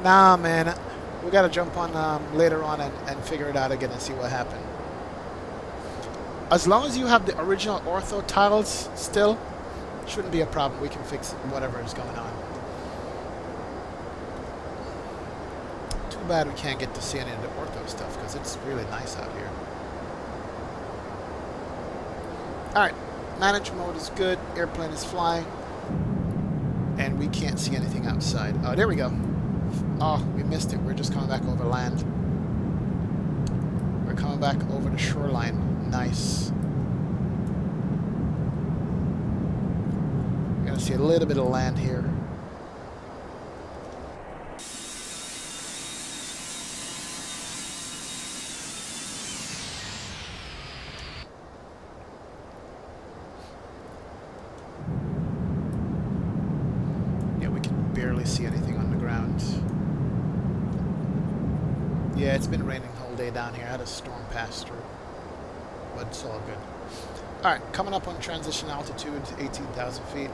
Nah, man. We gotta jump on later on and figure it out again and see what happened. As long as you have the original ortho tiles still, shouldn't be a problem. We can fix whatever is going on. Too bad we can't get to see any of the ortho stuff because it's really nice out here. Alright, manage mode is good, airplane is flying, and we can't see anything outside. Oh, there we go. Oh, we missed it. We're just coming back over land. We're coming back over the shoreline. Nice. We're going to see a little bit of land here. See anything on the ground. Yeah, it's been raining the whole day down here. I had a storm pass through, but it's all good. Alright, coming up on transition altitude, 18,000 feet.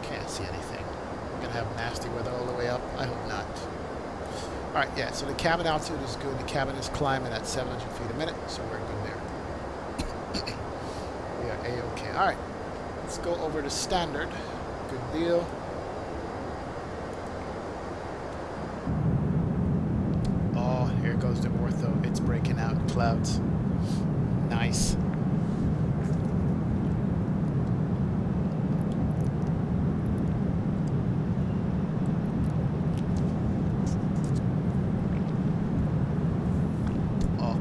Can't see anything. We're gonna have nasty weather all the way up. I hope not. Alright, yeah, so the cabin altitude is good. The cabin is climbing at 700 feet a minute, so we're good there. A-okay. Alright, let's go over to standard. Good deal. Oh, here goes the ortho. It's breaking out clouds. Nice. Oh,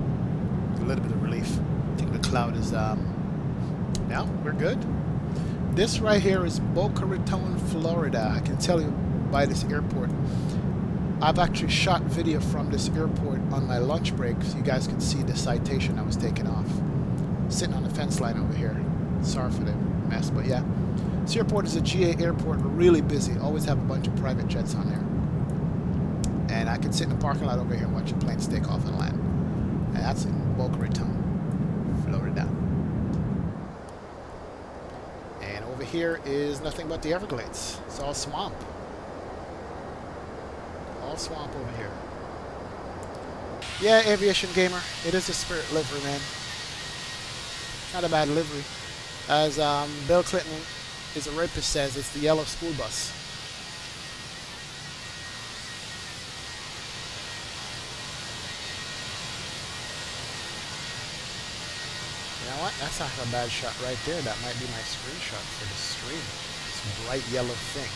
a little bit of relief. I think the cloud is now we're good. This right here is Boca Raton, Florida. I can tell you by this airport. I've actually shot video from this airport on my lunch break so you guys can see the citation I was taking off. Sitting on the fence line over here. Sorry for the mess, but yeah. This airport is a GA airport, really busy. Always have a bunch of private jets on there. And I can sit in the parking lot over here and watch the planes take off and land. And that's in Boca Raton, Florida. Over here is nothing but the Everglades. It's all swamp. All swamp over here. Yeah, aviation gamer. It is a Spirit livery, man. Not a bad livery. As Bill Clinton is a rapist says, it's the yellow school bus. You know what? That's not a bad shot right there. That might be my screenshot for the stream. This bright yellow thing.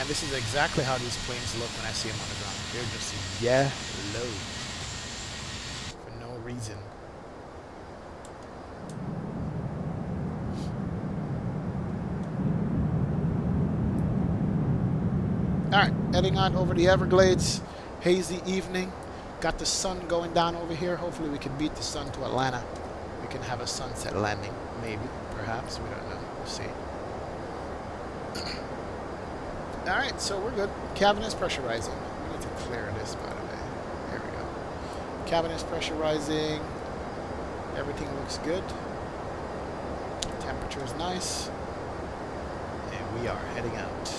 And this is exactly how these planes look when I see them on the ground. They're just yellow. Reason. Alright, heading on over the Everglades. Hazy evening. Got the sun going down over here. Hopefully we can beat the sun to Atlanta. We can have a sunset landing. Maybe. Perhaps. We don't know. We'll see. Alright, so we're good. Cabin is pressurizing. We need to clear this, by the way. There we go. Cabin is pressurizing. Everything looks good. Temperature is nice. And we are heading out.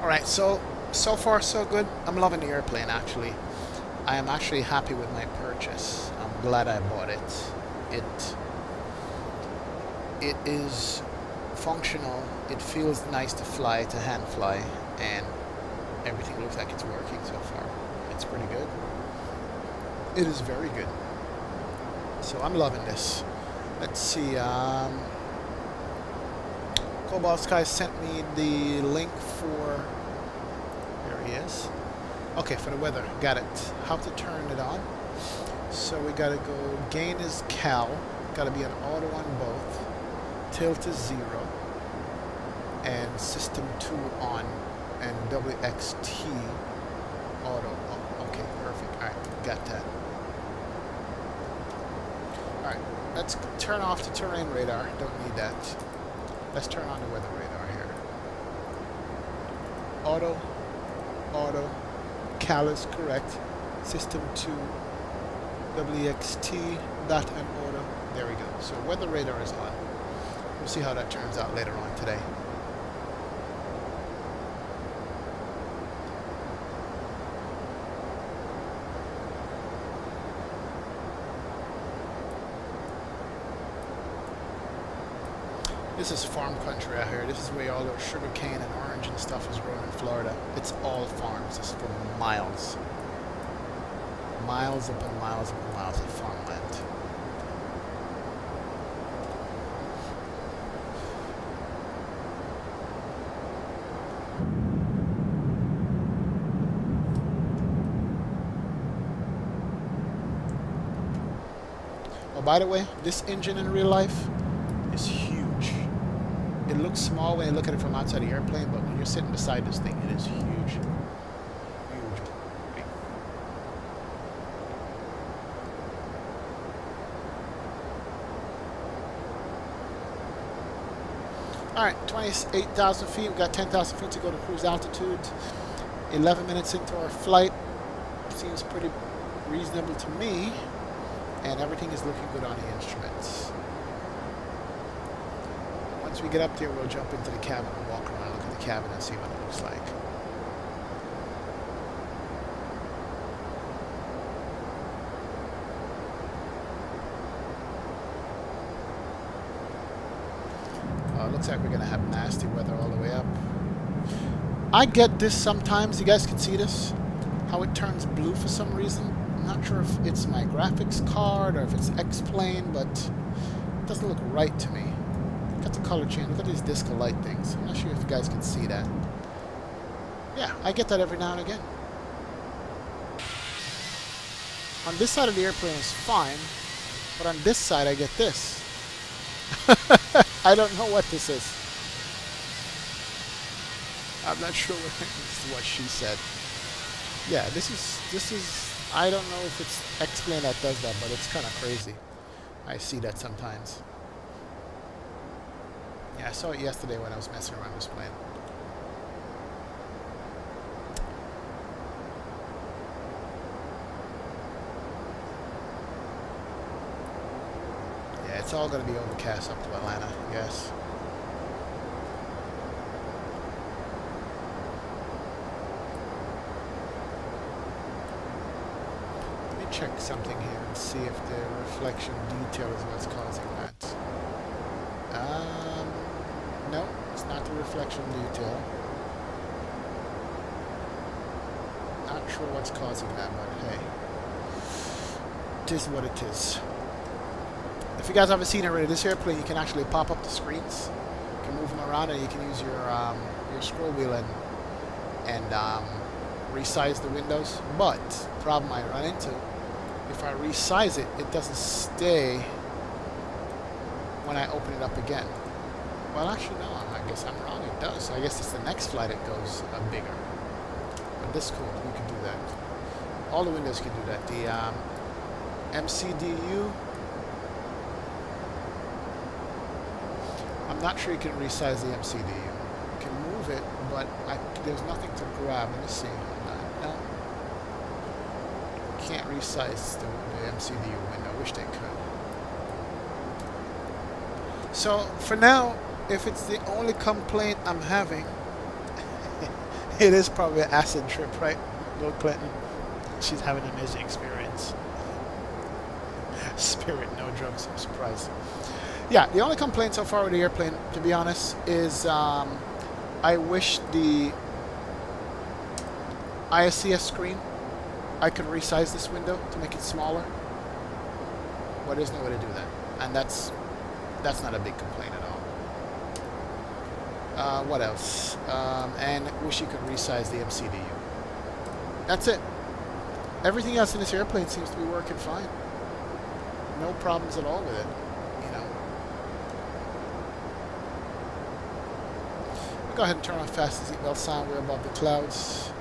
Alright, so far so good. I'm loving the airplane actually. I am actually happy with my purchase. I'm glad I bought it. It is functional. It feels nice to fly, to hand fly, and everything looks like it's working so far. It's pretty good. It is very good. So I'm loving this. Let's see. Cobalt Sky sent me the link for... There he is. Okay, for the weather. Got it. How to turn it on. So we gotta go... Gain is Cal. Gotta be an auto on both. Tilt is 0. And System 2 on. And WXT auto. Oh, okay, perfect. Alright, got that. Alright, let's turn off the terrain radar. Don't need that. Let's turn on the weather radar here. Auto, auto, cal is correct. System 2, WXT, that and auto. There we go. So weather radar is on. We'll see how that turns out later on today. This is farm country out here. This is where all the sugar cane and orange and stuff is grown in Florida. It's all farms. It's for miles. Miles upon miles upon miles of farmland. Oh, by the way, this engine in real life is huge. It looks small when you look at it from outside the airplane, but when you're sitting beside this thing, it is huge. Huge. Alright, 28,000 feet. We've got 10,000 feet to go to cruise altitude. 11 minutes into our flight. Seems pretty reasonable to me. And everything is looking good on the instruments. Once we get up there, we'll jump into the cabin and walk around, look at the cabin and see what it looks like. Looks like we're going to have nasty weather all the way up. I get this sometimes. You guys can see this, how it turns blue for some reason. I'm not sure if it's my graphics card or if it's X-Plane, but it doesn't look right to me. Got the color change. Look at these disco light things. I'm not sure if you guys can see that. Yeah, I get that every now and again. On this side of the airplane is fine, but on this side I get this. I don't know what this is. I'm not sure what she said. Yeah, this is I don't know if it's X-Plane that does that, but it's kind of crazy. I see that sometimes. Yeah, I saw it yesterday when I was messing around this plane. Yeah, it's all going to be overcast up to Atlanta, I guess. Let me check something here and see if the reflection detail is what's causing that. No, it's not the reflection detail. Not sure what's causing that, but hey. It is what it is. If you guys haven't seen it already, this airplane, you can actually pop up the screens. You can move them around and you can use your scroll wheel and resize the windows. But, the problem I run into, if I resize it, it doesn't stay when I open it up again. Well, actually, no, I guess I'm wrong. It does. I guess it's the next flight it goes bigger. But this is cool. We can do that. All the windows can do that. The MCDU, I'm not sure you can resize the MCDU. You can move it, but there's nothing to grab. Let me see. No. Can't resize the MCDU window. I wish they could. So, for now, if it's the only complaint I'm having, it is probably an acid trip, right? Bill Clinton. She's having an amazing experience. Spirit, no drugs, I'm surprised. Yeah, the only complaint so far with the airplane, to be honest, is I wish the ISCS screen, I could resize this window to make it smaller. But there's no way to do that. And that's not a big complaint at all. What else? And wish you could resize the MCDU. That's it. Everything else in this airplane seems to be working fine. No problems at all with it, you know. I'll go ahead and turn on fast seatbelt sound. We're above the clouds.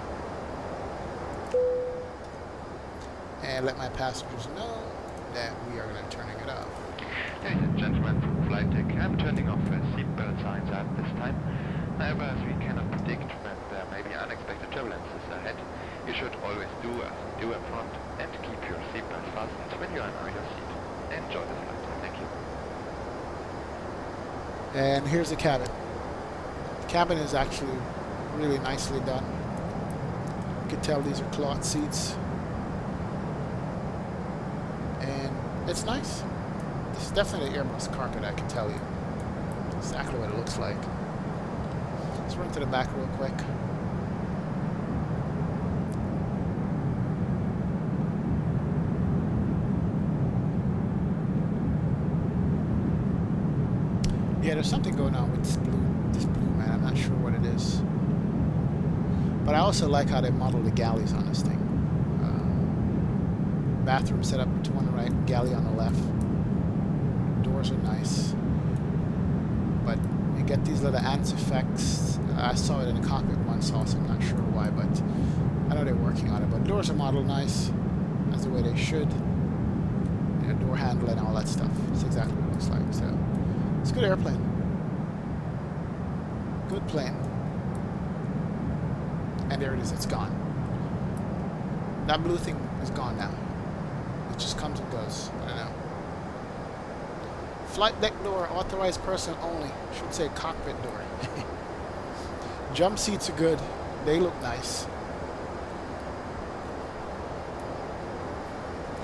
And let my passengers know that we are going to be turning it off. gentlemen from flight deck, I'm turning off seatbelt signs at this time. However, as we cannot predict when there may be unexpected turbulences ahead, you should always do as we do up front and keep your seatbelt fastened when you are near your seat. Enjoy the flight. Thank you. And here's the cabin. The cabin is actually really nicely done. You can tell these are cloth seats. And it's nice. This is definitely an Airbus carpet, I can tell you. Exactly what it looks like. Let's run to the back real quick. Yeah, there's something going on with this blue man. I'm not sure what it is. But I also like how they model the galleys on this thing. Bathroom set up to one right, galley on the left. Doors are nice. But you get these little ants effects. I saw it in the cockpit once also, I'm not sure why, but I know they're working on it. But doors are modeled nice. That's the way they should. You know, door handle and all that stuff. It's exactly what it looks like. So it's a good airplane. Good plane. And there it is, it's gone. That blue thing is gone now. It just comes and goes. I don't know. Flight deck door, authorized person only. Should say cockpit door. Jump seats are good. They look nice.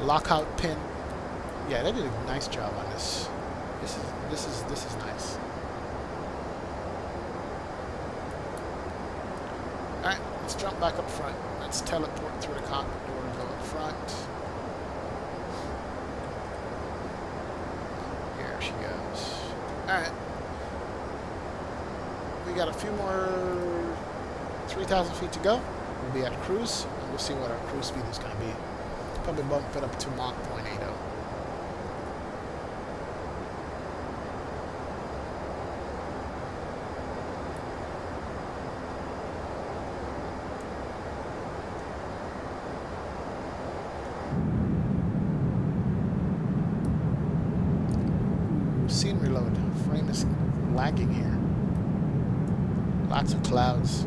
Lockout pin. Yeah, they did a nice job on this. This is nice. Alright, let's jump back up front. Let's teleport through the cockpit door and go up front. Here she goes. Alright. We got a few more 3,000 feet to go. We'll be at cruise, and we'll see what our cruise speed is going to be. Probably bump it up to Mach 0.80. Scene reload. Frame is lagging here. Lots of clouds.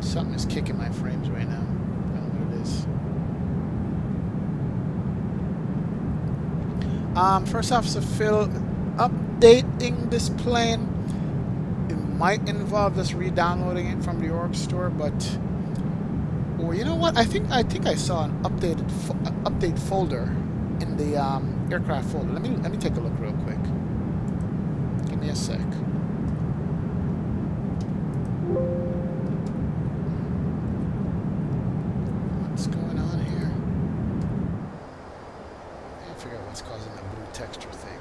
Something is kicking my frames right now. I don't know what it is. First Officer Phil, updating this plane. It might involve just re-downloading it from the org store, but well, you know what? I think I saw an update folder in the aircraft folder. Let me take a look real quick. Give me a sec. What's going on here? I can't figure out what's causing that blue texture thing.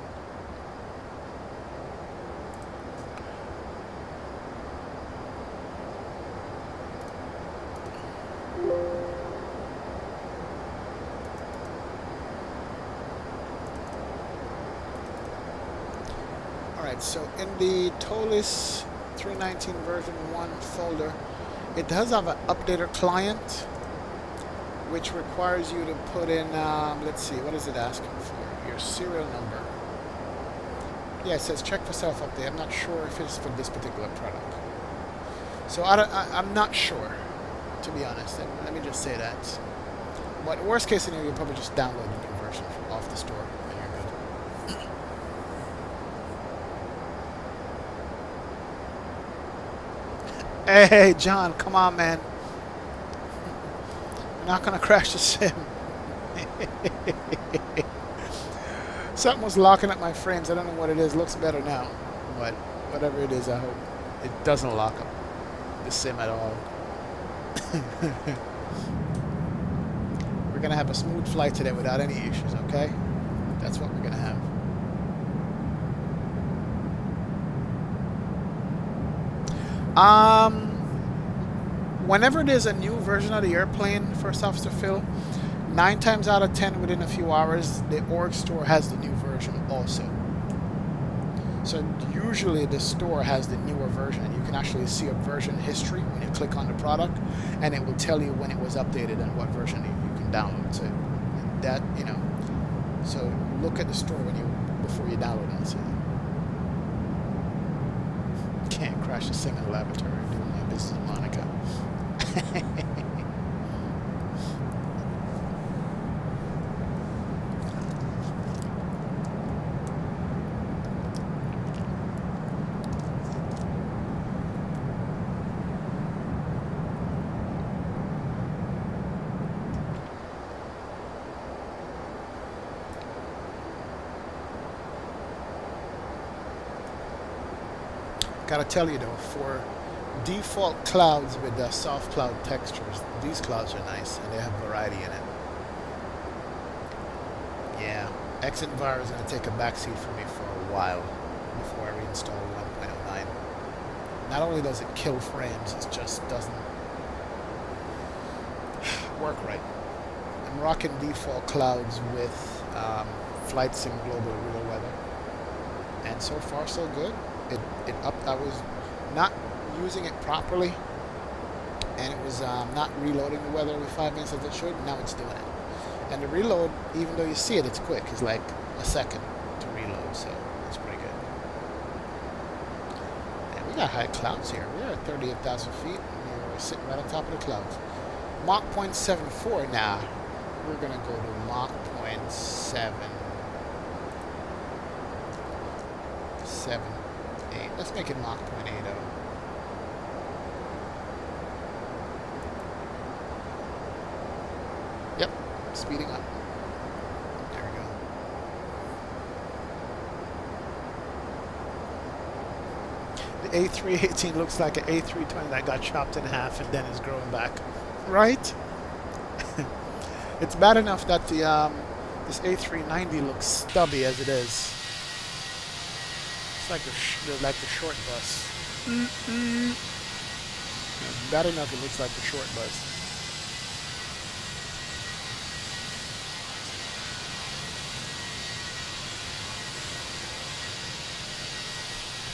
Alright, so in the ToliSS A319 version 1 folder, it does have an updater client, which requires you to put in, let's see, what is it asking for? Your serial number. Yeah, it says check for self-update. I'm not sure if it's for this particular product. So I'm not sure, to be honest. Let me just say that. But worst case scenario, you'll probably just download the new version off the store, and you're good. Hey, John, come on, man. We're not going to crash the sim. Something was locking up my frames. I don't know what it is. Looks better now. But whatever it is, I hope it doesn't lock up the sim at all. We're going to have a smooth flight today without any issues, okay? That's what we're going to have. Whenever there's a new version of the airplane, First Officer Phil, 9 times out of 10 within a few hours, the org store has the new version also. So usually the store has the newer version, and you can actually see a version history when you click on the product, and it will tell you when it was updated and what version you can download. So that, you know, so look at the store before you download it. So can't crash a single laboratory doing my business, Monica. Gotta tell you though, for default clouds with the soft cloud textures, these clouds are nice and they have variety in it. Yeah, XEnvir is gonna take a backseat for me for a while before I reinstall 1.09. Not only does it kill frames, it just doesn't work right. I'm rocking default clouds with Flight Sim Global Real Weather, and so far so good. I was not using it properly, and it was not reloading the weather every 5 minutes as it should. Now it's doing it. And the reload, even though you see it, it's quick. It's like a second to reload, so it's pretty good. And we got high clouds here. We're at 38,000 feet, and we're sitting right on top of the clouds. Mach 0.74 now. We're going to go to Mach 0.78. Let's make it Mach 0.80. Yep, speeding up. There we go. The A318 looks like an A320 that got chopped in half and then is growing back. Right? It's bad enough that the this A390 looks stubby as it is. It's like the short bus. It's bad enough it looks like the short bus.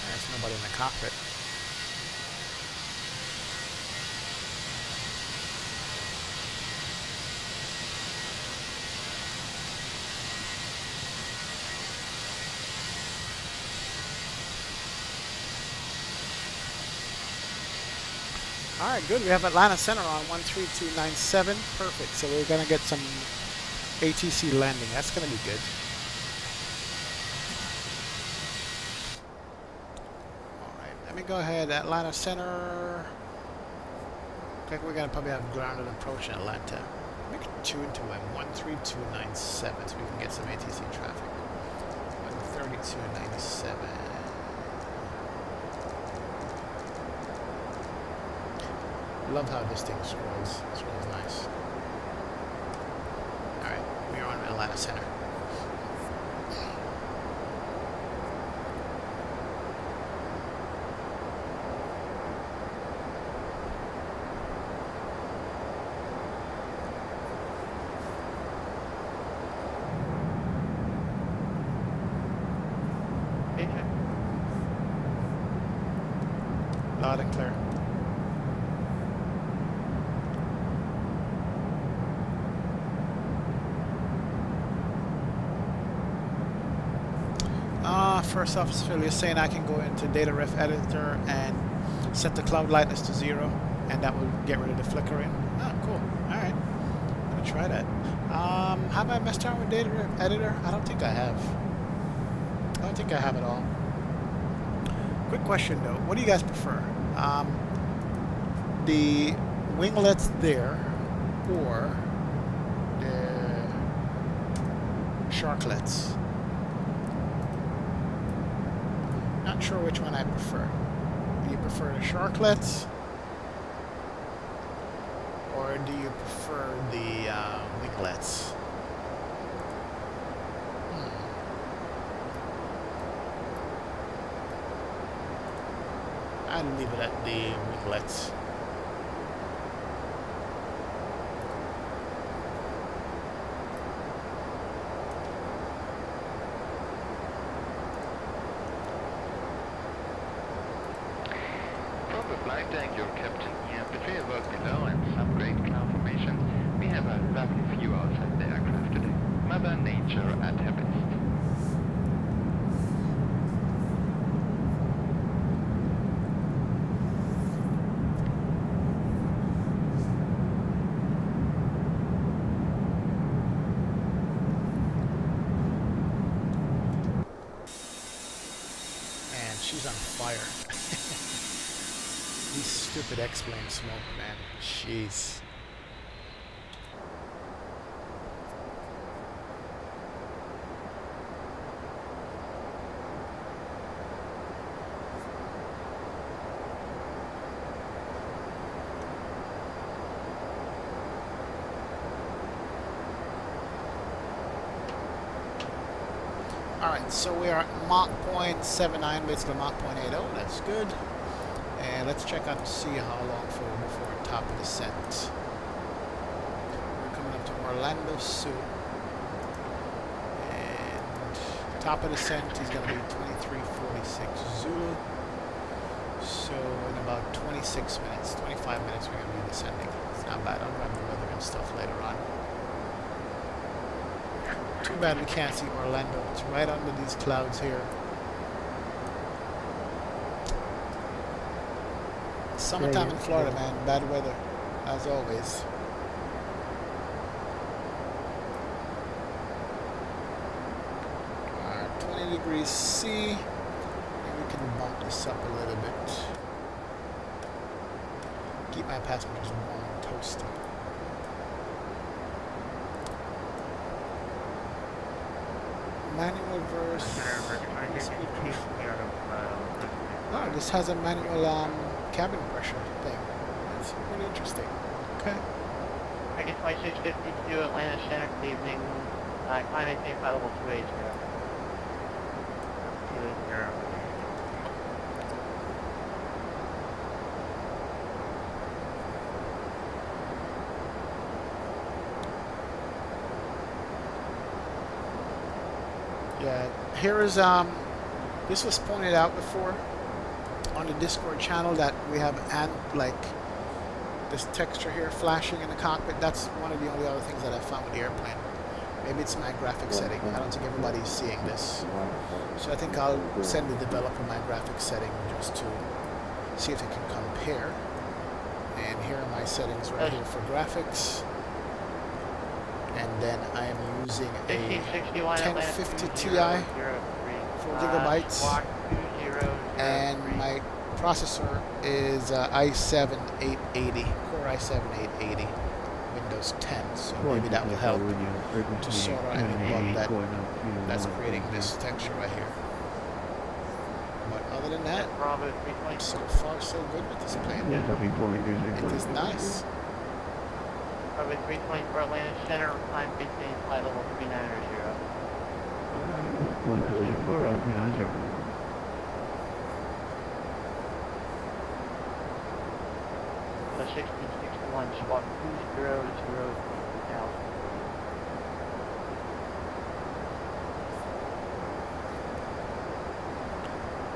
There's nobody in the cockpit. All right, good. We have Atlanta Center on 13297. Perfect. So we're going to get some ATC landing. That's going to be good. All right, let me go ahead. Atlanta Center. I think we're going to probably have grounded approach in Atlanta. Make it tune to him. 13297 so we can get some ATC traffic. 13297. Love how this thing scrolls. It scrolls nice. Alright, we are on Atlanta Center. Loud and clear. First off, Phil, you're saying I can go into data ref editor and set the cloud lightness to 0, and that will get rid of the flickering. Oh, cool. All right, I'm gonna try that. Have I messed around with data ref editor? I don't think I have. I don't think I have at all. Quick question though, what do you guys prefer? The winglets there, or the sharklets? Not sure which one I prefer. Do you prefer the sharklets, or do you prefer the winglets? I'd leave it at the winglets. flight deck, your captain here. Between the world below and some great cloud formations, we have a lovely view outside the aircraft today. Mother Nature at her best. And she's on fire. These stupid X-plane smoke, man. Jeez. Alright, so we are at Mach 0.79, basically Mach 0.80. That's good. And let's check out and see how long before top of descent. We're coming up to Orlando soon. And top of descent is going to be 2346 Zulu. So in about 26 minutes, 25 minutes, we're going to be descending. It's not bad. I'll grab the weather and stuff later on. Too bad we can't see Orlando. It's right under these clouds here. Summertime in Florida, man. Bad weather, as always. Alright, 20 degrees C. Maybe we can bump this up a little bit. Keep my passengers warm and toasty. Manual verse. Oh, this has a manual cabin pressure thing. That's really interesting. Okay. Dragon 2652 Atlanta Center, good evening. Climate change by level 280. 280. Yeah, here is this was pointed out before on the Discord channel that we have like this texture here flashing in the cockpit. That's one of the only other things that I found with the airplane. Maybe it's my graphic setting. I don't think everybody's seeing this. So I think I'll send the developer my graphic setting just to see if it can compare. And here are my settings right here for graphics. And then I am using a 1050 Ti, 4 gigabytes, and my processor is i7 880, Core i7 880, Windows 10. So maybe that will help to sort out any bug that's creating this texture right here. But other than that, so far so good with this plane. It is nice. Runway 320 for Atlanta Center, climb 15, flight level 390. The 1661, squawk 2000.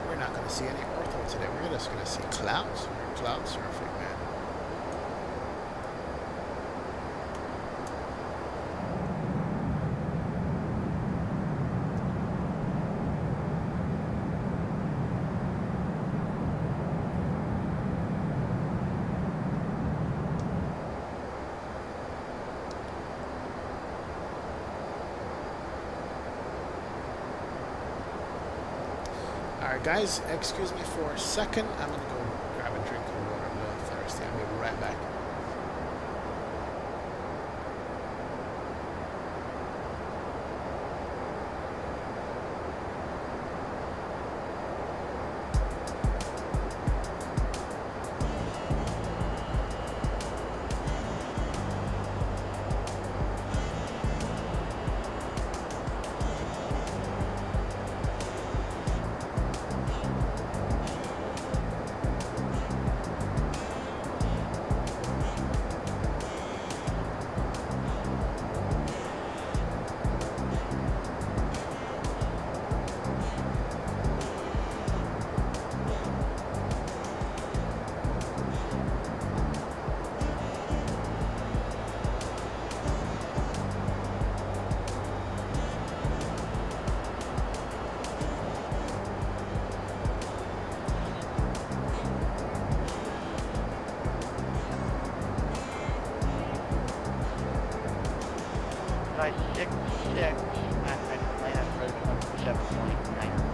We're not going to see any ortho today. We're just going to see clouds. We're cloud surfing, man. Alright guys, excuse me for a second. I'm going to go grab a drink of water. I'm a little thirsty. I'll be right back. size 66, and land approach 127.9.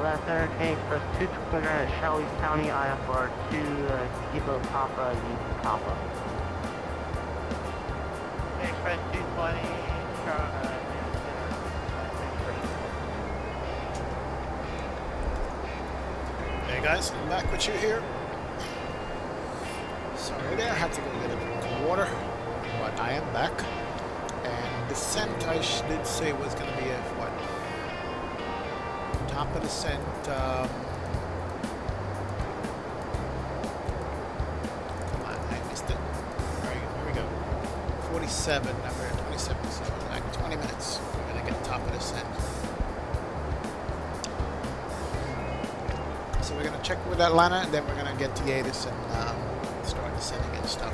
Left entertain first 229 at Shawnee County, IFR 2, Kilo Papa, U Papa. Express 220, Hey guys, I'm back with you here. Sorry there, I had to go get a bit of water, but I am back. And descent I did say was going to be a what? Top of descent, come on, I missed it. Alright, here we go. 47, now we're at 27, so like 20 minutes. We're going to get top of descent. So we're going to check with Atlanta, and then we're going to get to Yates and start descending and stuff.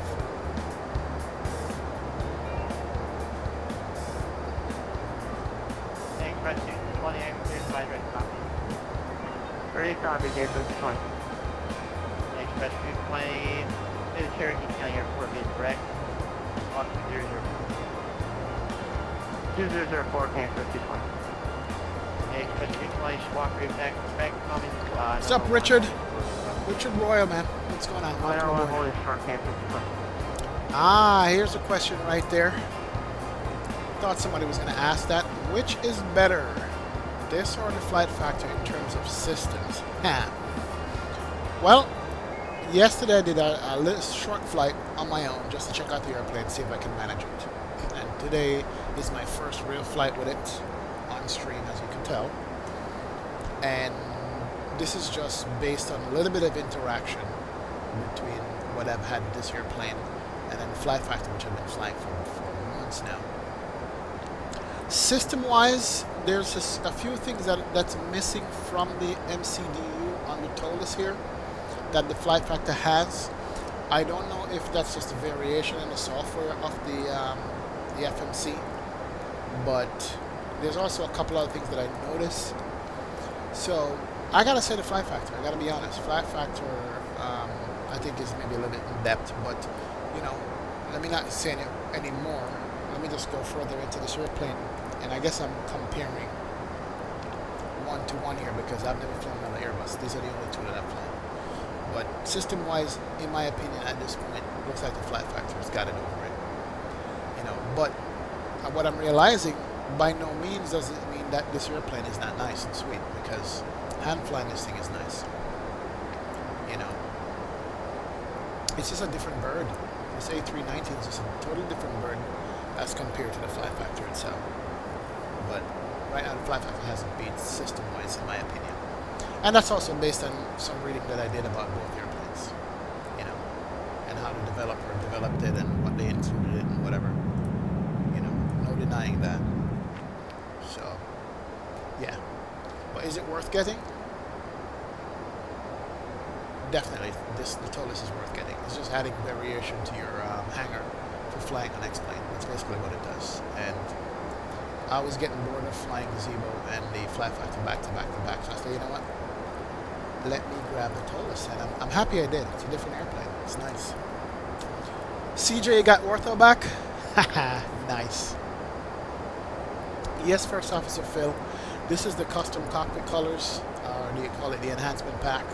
Express 220, cleared by copy. Ready copy, Dave 20. Express 220, to the Cherokee County Airport, is correct. On 2004, cancel 220. Express 220, swap route back coming. What's up, Richard? Richard Royal, man. What's going on? Holy short cancel 220. Ah, here's a question right there. Thought somebody was going to ask that. Which is better, this or the flight factor in terms of systems? Well, yesterday I did a little short flight on my own just to check out the airplane, see if I can manage it. And today is my first real flight with it on stream, as you can tell. And this is just based on a little bit of interaction between what I've had with this airplane and then the flight factor, which I've been flying for months now. System-wise, there's a few things that's missing from the MCDU on the ToliSS here that the flight factor has. I don't know if that's just a variation in the software of the FMC, but there's also a couple other things that I noticed. So I gotta say the flight factor. I gotta be honest. Flight factor, I think is maybe a little bit in depth, but you know, let me not say any more. Let me just go further into this airplane, and I guess I'm comparing one-to-one here because I've never flown another Airbus. These are the only two that I've flown. But system-wise, in my opinion, at this point, looks like the flight factor has got it over it. You know, but what I'm realizing, by no means does it mean that this airplane is not nice and sweet, because hand flying this thing is nice. You know, it's just a different bird. This A319 is just a totally different bird as compared to the flight factor itself. But right now, the flight factor hasn't beat system-wise, in my opinion. And that's also based on some reading that I did about both airplanes, you know, and how the developer developed it and what they included it and whatever. You know, no denying that. So, yeah. But is it worth getting? Definitely, the ToliSS is worth getting. It's just adding variation to your hangar for flying an X-plane. That's basically what it does. And I was getting bored of flying the Zebo and the flight factor back to back to back. So I said, you know what? Let me grab the ToliSS, and I'm happy I did. It's a different airplane. It's nice. CJ got ortho back. Haha, nice. Yes, First Officer Phil. This is the custom cockpit colors, or do you call it the enhancement pack?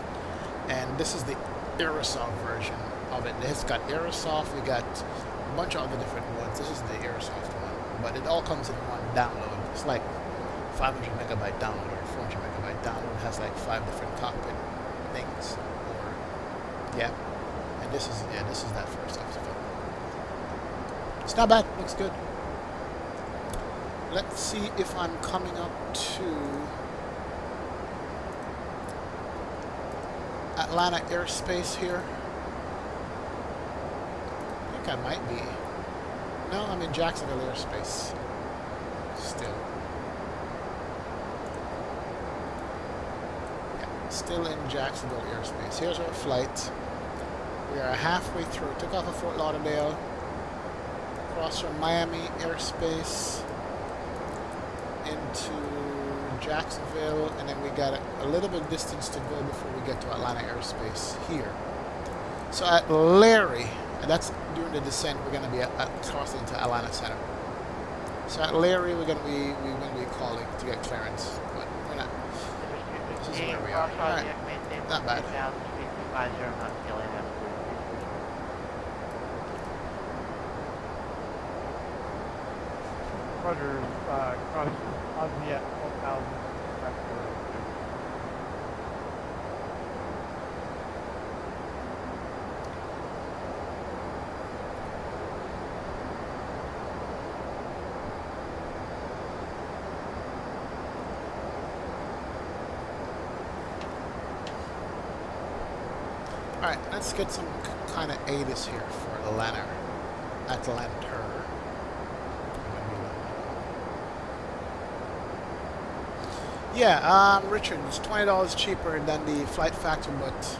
And this is the aerosol version of it. It's got aerosoft. We got a bunch of other different ones. This is the aerosoft one, but it all comes in one download. It's like 500 megabyte download or 400 megabyte download. It has like 5 different cockpit things. Or yeah, and this is that First Officer Phil. It's not bad. Looks good. Let's see if I'm coming up to Atlanta airspace here. I think I might be. No, I'm in Jacksonville airspace. Still. Yeah, still in Jacksonville airspace. Here's our flight. We are halfway through. Took off at Fort Lauderdale. Cross from Miami airspace into Jacksonville, and then we got a little bit of distance to go before we get to Atlanta airspace here. So at Larry, and that's during the descent, we're going to be crossing into Atlanta Center. So at Larry, we're going to be calling to get clearance, but we're not. This is where we are. All right, not bad. Roger, cross Osmia at 12,000. Alright, let's get some kind of ATIS here for Atlanta. Yeah, Richard, it's $20 cheaper than the flight factor, but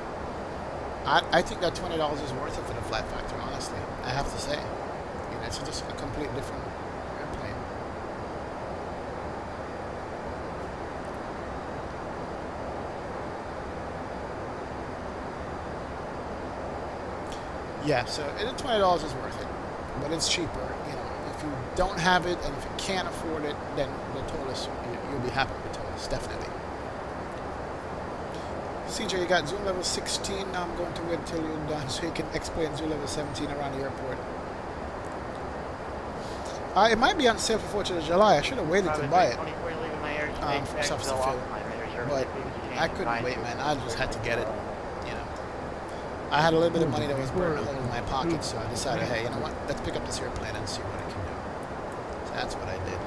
I think that $20 is worth it for the flight factor, honestly. I have to say. You know, it's just a completely different airplane. Yeah, so $20 is worth it, but it's cheaper. You know, if you don't have it and if you can't afford it, then the ToliSS, you'll be happy with ToliSS, definitely. CJ, you got zoom level 16. Now I'm going to wait until you're done so you can explain zoom level 17 around the airport. It might be on sale for 4th of July. I should have waited to buy it. For substitute, but I couldn't wait, man. I just had to get it. I had a little bit of money that was burning a hole in my pocket, so I decided, hey, you know what? Let's pick up this airplane and see what it can do. So that's what I did.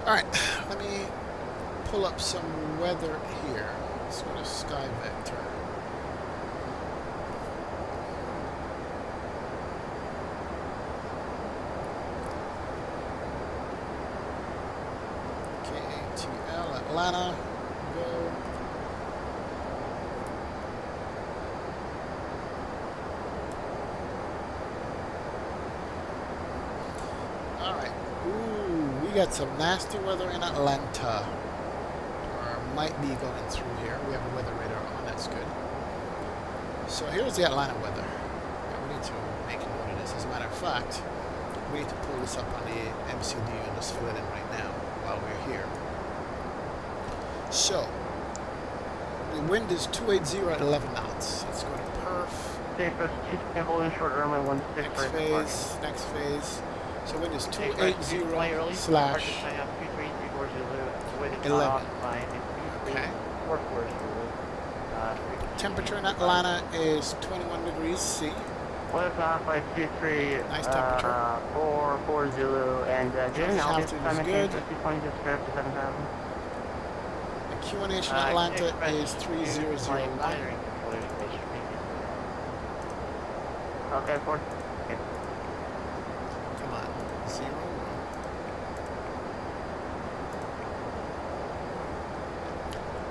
Alright, let me pull up some weather here. Let's go to Sky Vector. KFLL, Atlanta, go. Alright, ooh, we got some nasty weather in Atlanta. Or might be going through here. We have a weather radar on, that's good. So here's the Atlanta weather. We need to make a note of this. As a matter of fact, we need to pull this up on the MCD and just fill it in right now while we're here. So, the wind is 280 at 11 knots. Let's go to perf. Takeoff 2 holding short runway 16 Next for phase, next phase. So wind is Takeoff 280 slash 11. Okay. Temperature in Atlanta is 21 degrees C. Lift off by 23, Nice temperature. 4 Zulu, and Jimmy, I'll altitude is good. 20 just script to 7,000. The QNH in Atlanta is 3001. Okay, 4. Come on, 0.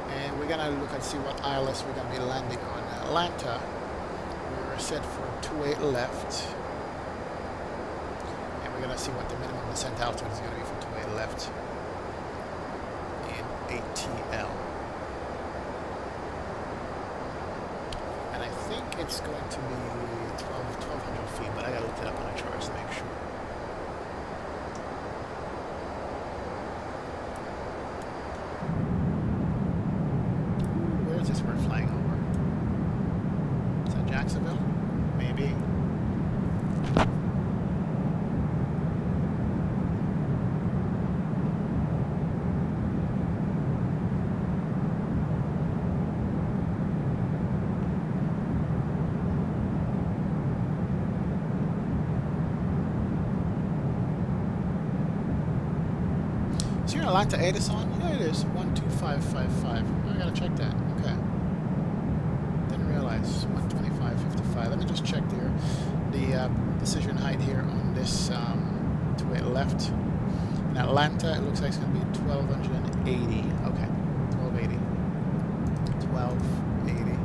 And we're gonna look and see what ILS we're gonna be landing on. Atlanta, we're set for 28 left. And we're gonna see what the minimum descent altitude is gonna be for 28 left in ATL. And I think it's going to be 1,200 feet, but I gotta look it up on the charts to make sure. Where is this we're flying over? Is that Jacksonville? Maybe. Is your Atlanta ATIS on? Yeah, it is. 12555. I gotta check that. Okay. Didn't realize. 125.55. Let me just check there. The decision height here on this 28 left. In Atlanta, it looks like it's gonna be 1280. Okay. 1280. 1280.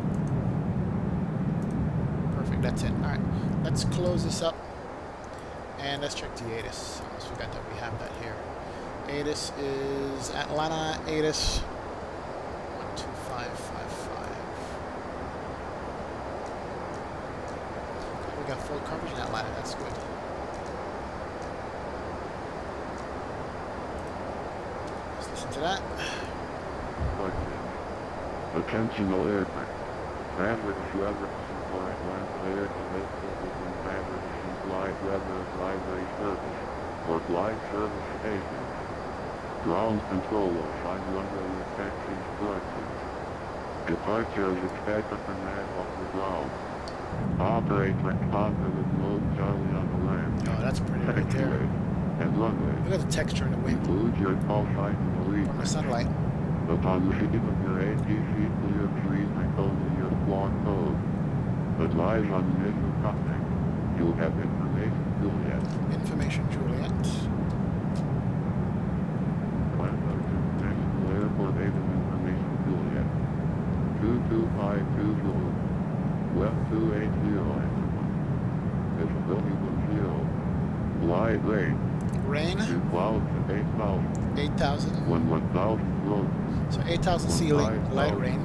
Perfect. That's it. All right. Let's close this up and let's check the ATIS. Almost forgot that we have that here. ATIS is Atlanta ATIS 12555. We got full coverage in Atlanta, that's good. Let's listen to that. Attention all aircraft. Bandwidth weather for Atlanta Air within bandwidth flight weather advisory service or flight service station. Ground control of 5 runway taxi instructions. Departure is expected from that off the ground. Operate responsive with mode Charlie on the land. Oh, that's pretty right there. And runway. Look at the texture in the wind. Include your call sign in the lead. From the sunlight. Upon receipt of your ATC clear, please encode your squawk code. Advise on initial contact. You have information Juliet. Information Juliet. National Airport Haven Information Juliet. 2252 Zulu. West 280 Visibility was 0. Light rain. Rain. 2 clouds at 8,000. 8,000. 1,000 road. So 8,000 ceiling, light rain.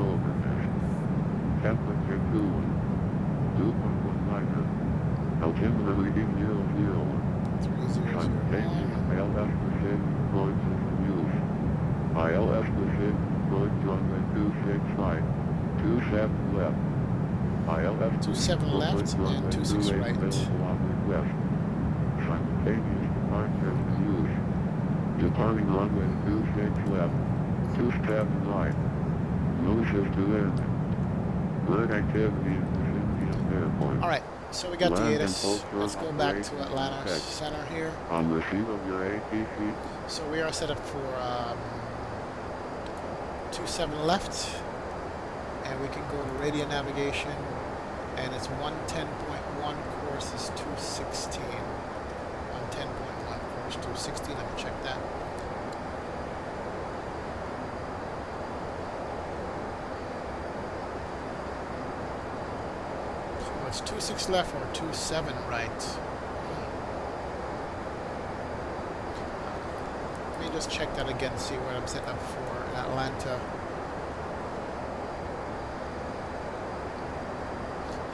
Temperature 2.19. Altimeter reading 001. 3001. ILS precision approach system use. ILS precision approach runway 26 right. 27 left. ILS 27 left and 26 right. West. Simultaneous departure use. Departing runway 26 left. 27 right. Notices to end. Bird activity in Vicinity Airport. Alright, so we got the ATIS. Let's go back to Atlanta Center here. On receipt of your ATC. So we are set up for 27 left. And we can go to radio navigation. And it's 110.1, course is 216. 110.1, course 216. Let me check that. it's 26 left or 27 right. Let me just check that again, see what I'm set up for in Atlanta.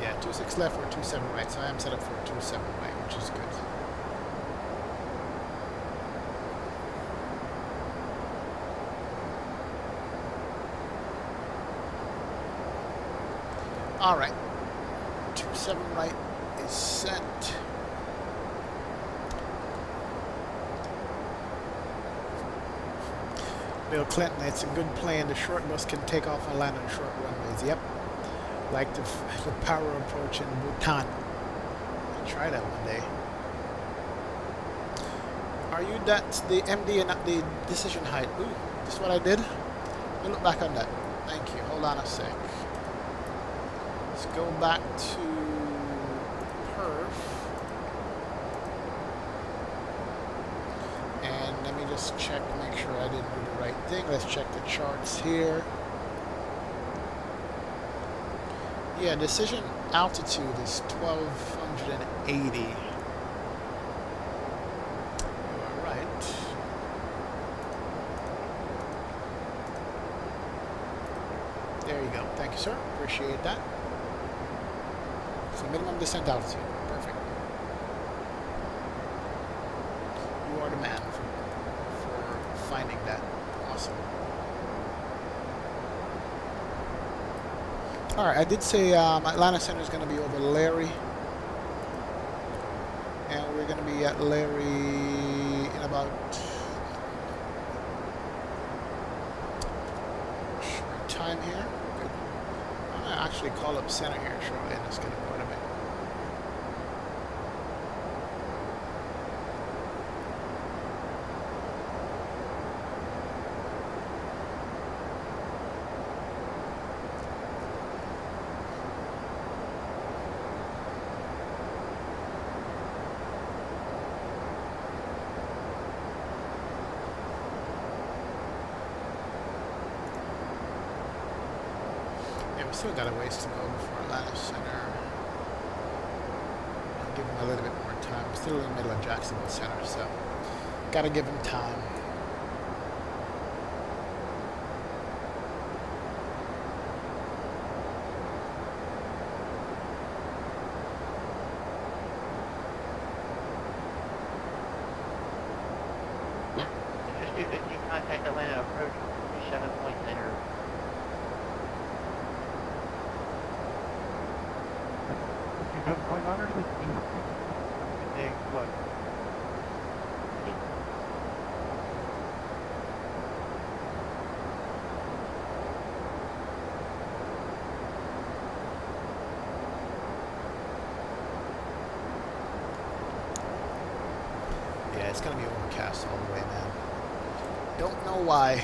Yeah, 26 left or 27 right, so I am set up for 27 right, which is good. Alright, 27 right is set. Bill Clinton, it's a good plan. The short bus can take off and land on short runways. Yep. Like the power approach in Bhutan. I'll try that one day. Are you that's the MD and not the decision height? Ooh, this is what I did? Let me look back on that. Thank you. Hold on a sec. Let's go back to perf. And let me just check, make sure I didn't do the right thing. Let's check the charts here. Yeah, decision altitude is 1280. You are right. There you go. Thank you, sir. Appreciate that. So minimum descent altitude. Perfect. You are the man for finding that. Awesome. Alright, I did say Atlanta Center is going to be over Larry. And we're going to be at Larry in about short time here. Good. I'm going to actually call up center here shortly and just get a part of it. Still got a ways to go before Atlanta Center. I'll give him a little bit more time. I'm still in the middle of Jacksonville Center, so gotta give him time. Interesting that you contact Atlanta approach 37.9. Quite honestly, big look. Yeah, it's gonna be overcast all the way, man. Don't know why.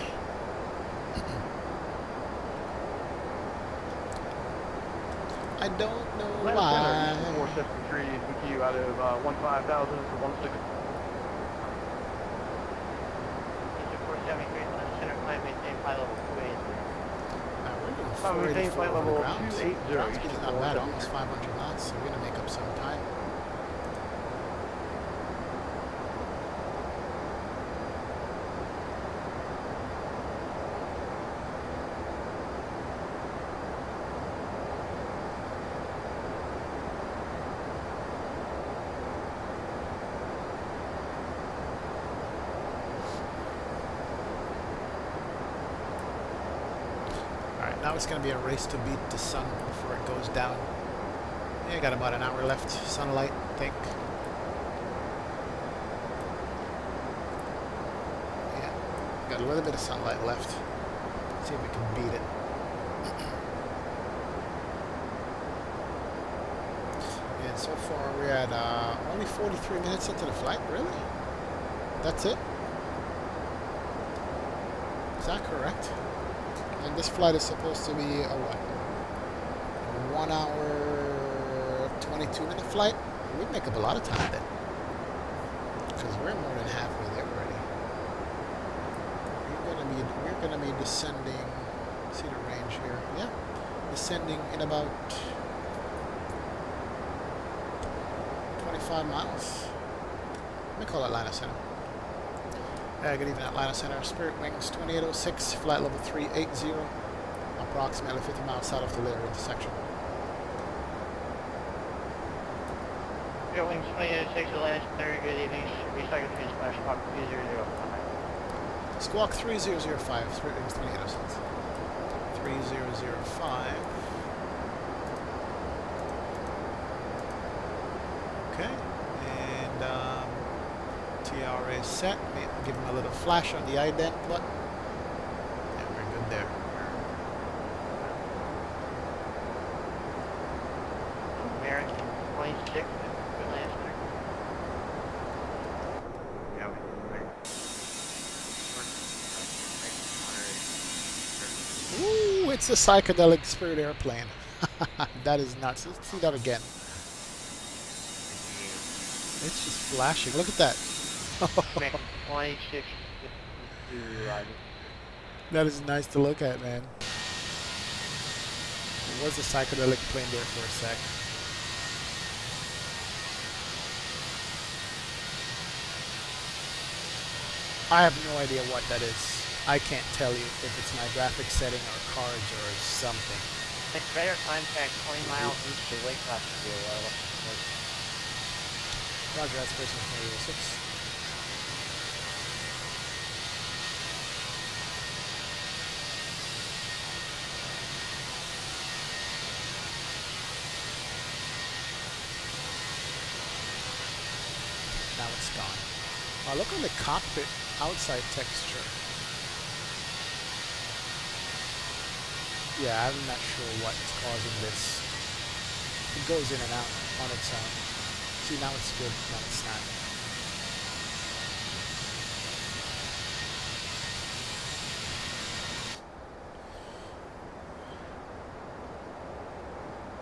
I don't know why. 473 with you out of 15,000 to 16. 473 center climb, maintain flight level 280. We're doing 484 Maintain flight over the level ground. 280. Ground speed is not bad, almost 500 knots, so we're gonna make up some time. Now it's going to be a race to beat the sun before it goes down. Yeah, got about an hour left. Sunlight, I think. Yeah, got a little bit of sunlight left. See if we can beat it. And so far we're at only 43 minutes into the flight. Really? That's it? Is that correct? And this flight is supposed to be a what? A 1 hour, 22-minute flight? We'd make up a lot of time then. Because we're more than halfway there already. We're gonna be descending. See the range here? Yeah. Descending in about 5 miles. Let me call Atlanta Center. Good evening, Atlanta Center. Spirit Wings 2806, flight level 380, approximately 50 miles south of the Tulare intersection. Spirit Wings 2806, Atlanta Center, good evening. Recycle train splash squawk 3005. Squawk 3005, Spirit Wings 2806. 3005. Okay, and TRA set. Give him a little flash on the ident button. And we're good there. American 26, Atlanta Center. Yeah, Ooh, it's a psychedelic Spirit airplane. That is nuts. Let's see that again. It's just flashing. Look at that. American 26, That is nice to look at, man. It was a psychedelic plane there for a sec. I have no idea what that is. I can't tell you if it's my graphics setting or cards or something. It's radar Soundpack 20 miles east of Lake Rocheville. Roger, that's person 306. Now it's gone. Look on the cockpit outside texture. Yeah, I'm not sure what's causing this. It goes in and out on its own. See, now it's good, now it's not.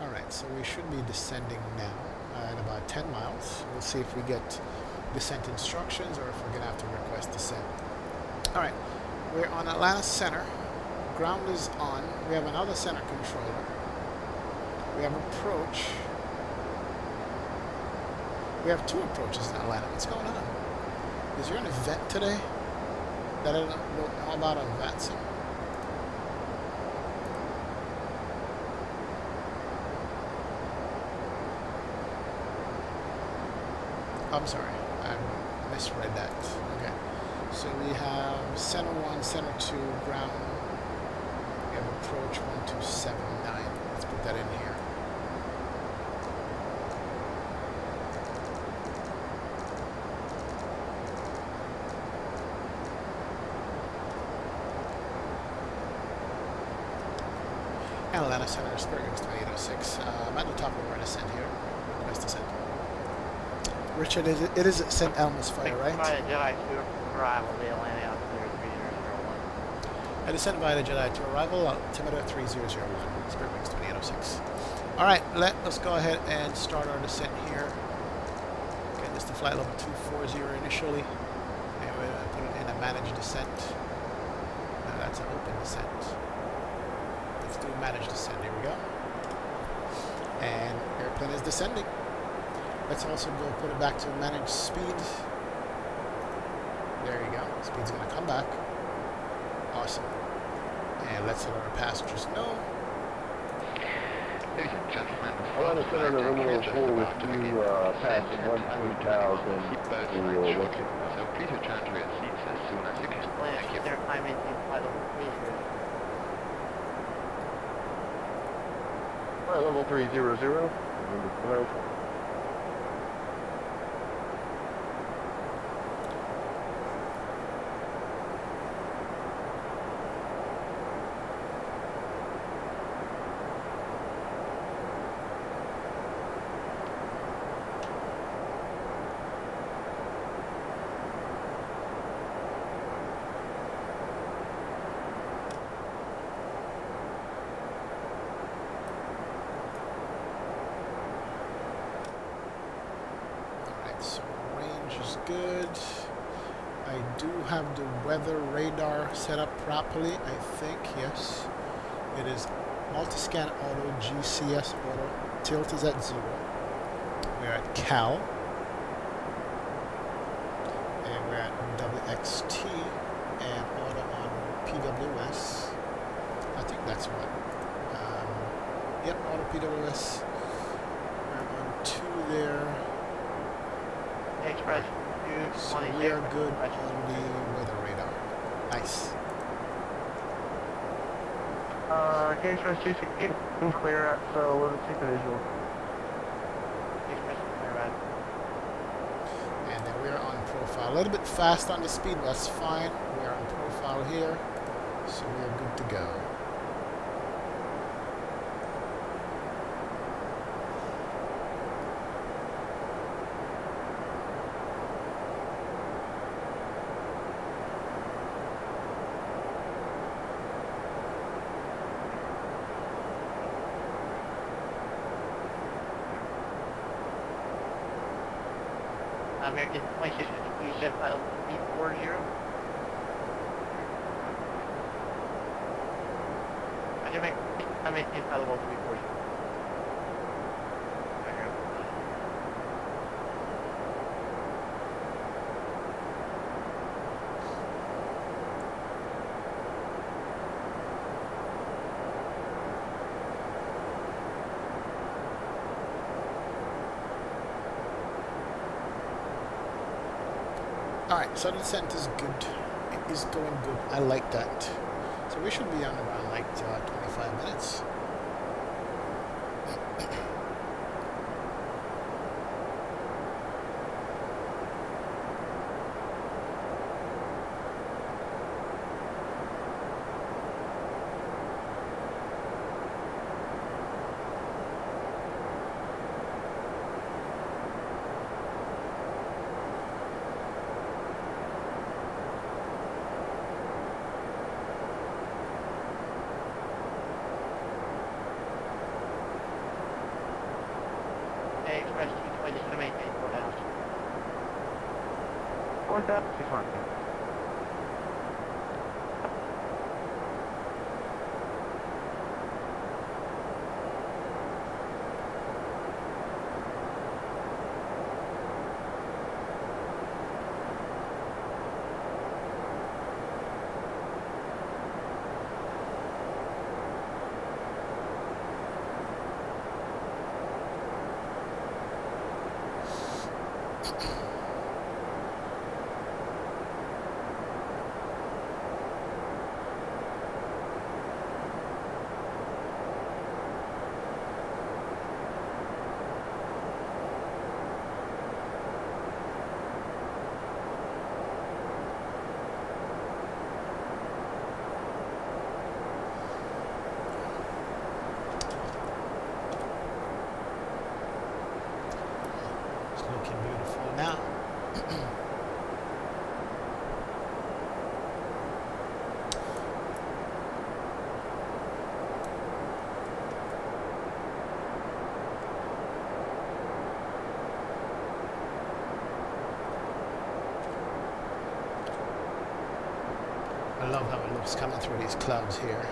Alright, so we should be descending now at about 10 miles. We'll see if we get descent instructions or if we're going to have to request descent. Alright, we're on Atlanta Center. Ground is on. We have another center controller. We have approach. We have 2 approaches in Atlanta. What's going on? Is there an event today that I don't know about on Vatsim? I'm sorry, I misread that. Okay, so we have center 1, center 2, ground. We have approach 1279. Let's put that in here. Atlanta Center, Spirit Wings 2806. I'm at the top of our descent here. Request descent. Richard, it is at St. Elmo's Fire, right? Jedi to arrival, the Atlanta altimeter 3001. I descend via the Jedi to arrival, altimeter 3001, Spirit Wings 2806. Alright, let us go ahead and start our descent here. Okay, this is the flight level 240 initially. And we're going to put it in a managed descent. Now that's an open descent. Let's do managed descent. Here we go. And airplane is descending. Let's also go put it back to managed speed. There you go. Speed's going to come back. Awesome. And let's let our passengers know. Ladies and gentlemen, Atlanta Center, November 4 with you, passing 13,000. So please return to your seats as soon as you can. Thank you. Their time into flight level 30. Flight level 300, November 12. So range is good. I do have the weather radar set up properly, I think, yes. It is multi-scan auto, GCS auto, tilt is at 0. We're at Cal. XT and auto on PWS. I think that's what. Yep, auto PWS. We're on 2 there. Express So 226. we are good on the weather radar. Nice. Express 268, clear at, so we'll take the visual. Express clear at. And then we're on profile. A little bit fast on the speed, but that's fine. We're on profile here, so we're good to go. American 26, you said file 340. American file 340. Alright, so the descent is good. It is going good. I like that. So we should be on around like 25 minutes. Express 220 to maintain 4,000. 4,000. Looking beautiful now. I love how it looks coming through these clouds here.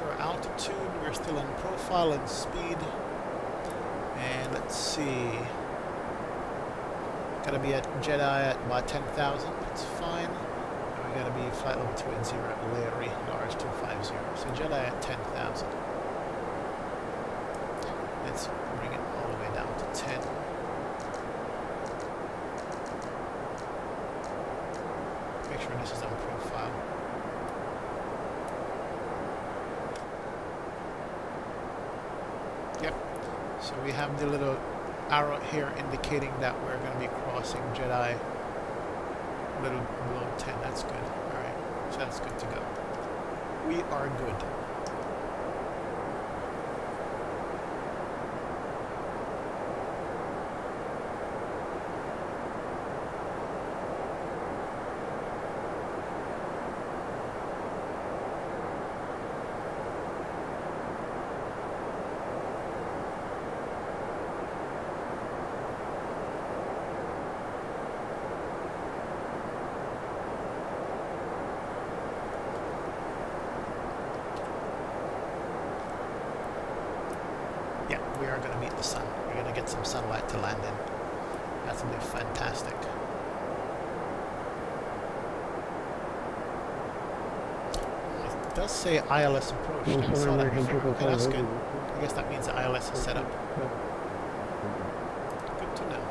Our altitude, we're still in profile and speed, and let's see, gotta be at Jedi at about 10,000, that's fine, and we gotta be flight level 280 at Larry, Lars 250, so Jedi at 10,000, let's bring it all the way down to 10, make sure this is on profile. Yep, so we have the little arrow here indicating that we're going to be crossing Jedi a little below 10. That's good. All right. So that's good to go. We are good. Yeah, we are going to meet the sun. We're going to get some sunlight to land in. That's going to be fantastic. It does say ILS approach. Never saw that before. Okay, that's good. I guess that means the ILS is set up. Good to know.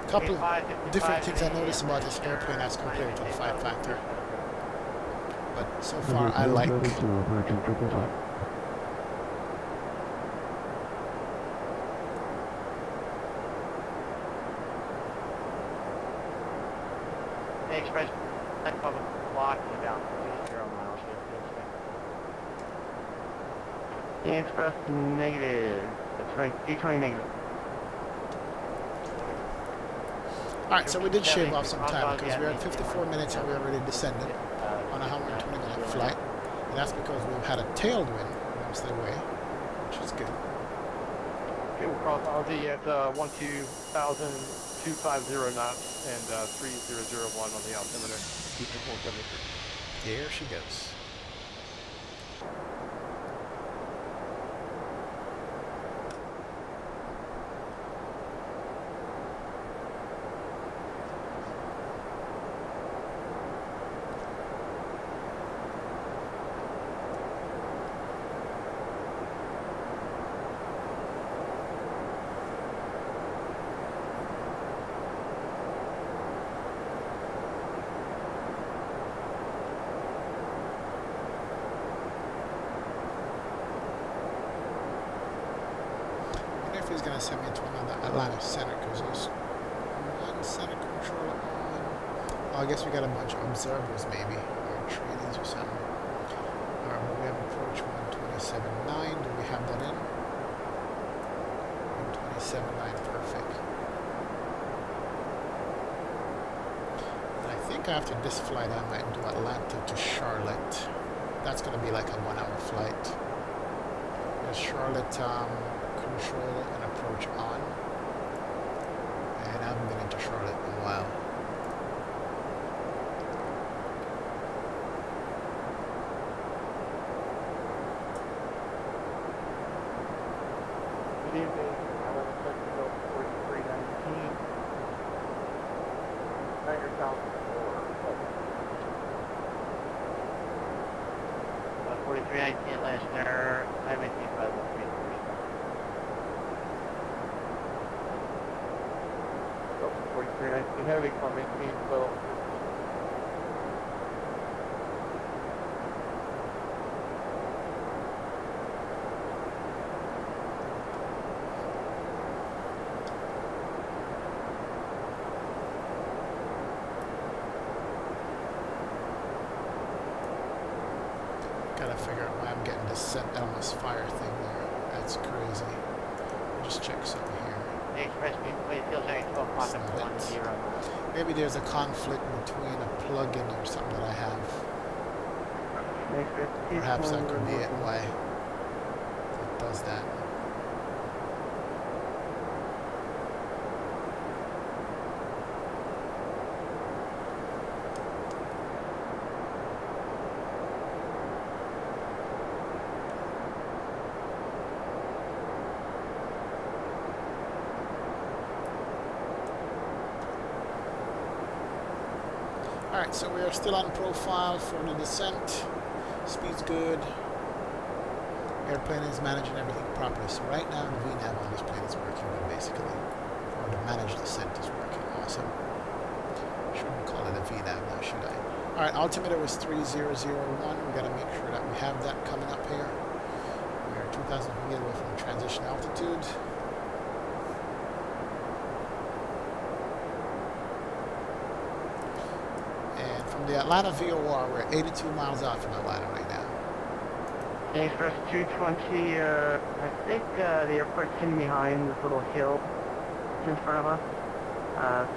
A couple of different things I noticed about this airplane as compared to the 5-factor. But so far, I like. The Express public block is about 0 miles. The Express negative. That's right, D20 negative. Alright, so we did shave off some time because we're at 54 minutes and we already descended on a 120-minute flight. And that's because we've had a tailwind most of the way, which is good. Okay, we'll cross Aussie at 12,250 knots and 3001 on the altimeter. Keep it 473. There she goes. He's going to send me to another Atlanta center because there's one center controller on. Oh, I guess we got a bunch of observers maybe, or trainees or something. Alright, but we have approach 127.9. Do we have that in? 127.9, perfect. And I think after this flight I might do Atlanta to Charlotte. That's going to be like a 1-hour flight. There's Charlotte control and approach on, and I haven't been into Charlotte in a while. Good evening, Atlanta Central 4319. 4319 last there. I maintain 513. 4319 heavy car maintain 12. Gotta figure out why I'm getting this St. Elmo's fire thing there. That's crazy. I'll just check something here. The Express feels like 12 o'clock That's and not 10 it. miles. Maybe there's a conflict between a plug-in or something that I have. Perhaps that could be it, why it does that. Alright, so we are still on profile for the descent. Speed's good. Airplane is managing everything properly. So right now the VNAV on this plane is working good basically. Or the managed descent is working awesome. Shouldn't call it a VNAV now, should I? Alright, altimeter was 3001. We gotta make sure that we have that coming up here. We are 2,000 feet away from transition altitude. from the Atlanta VOR, we're 82 miles out from Atlanta right now. Express 220, I think the airport's hidden behind this little hill that's in front of us.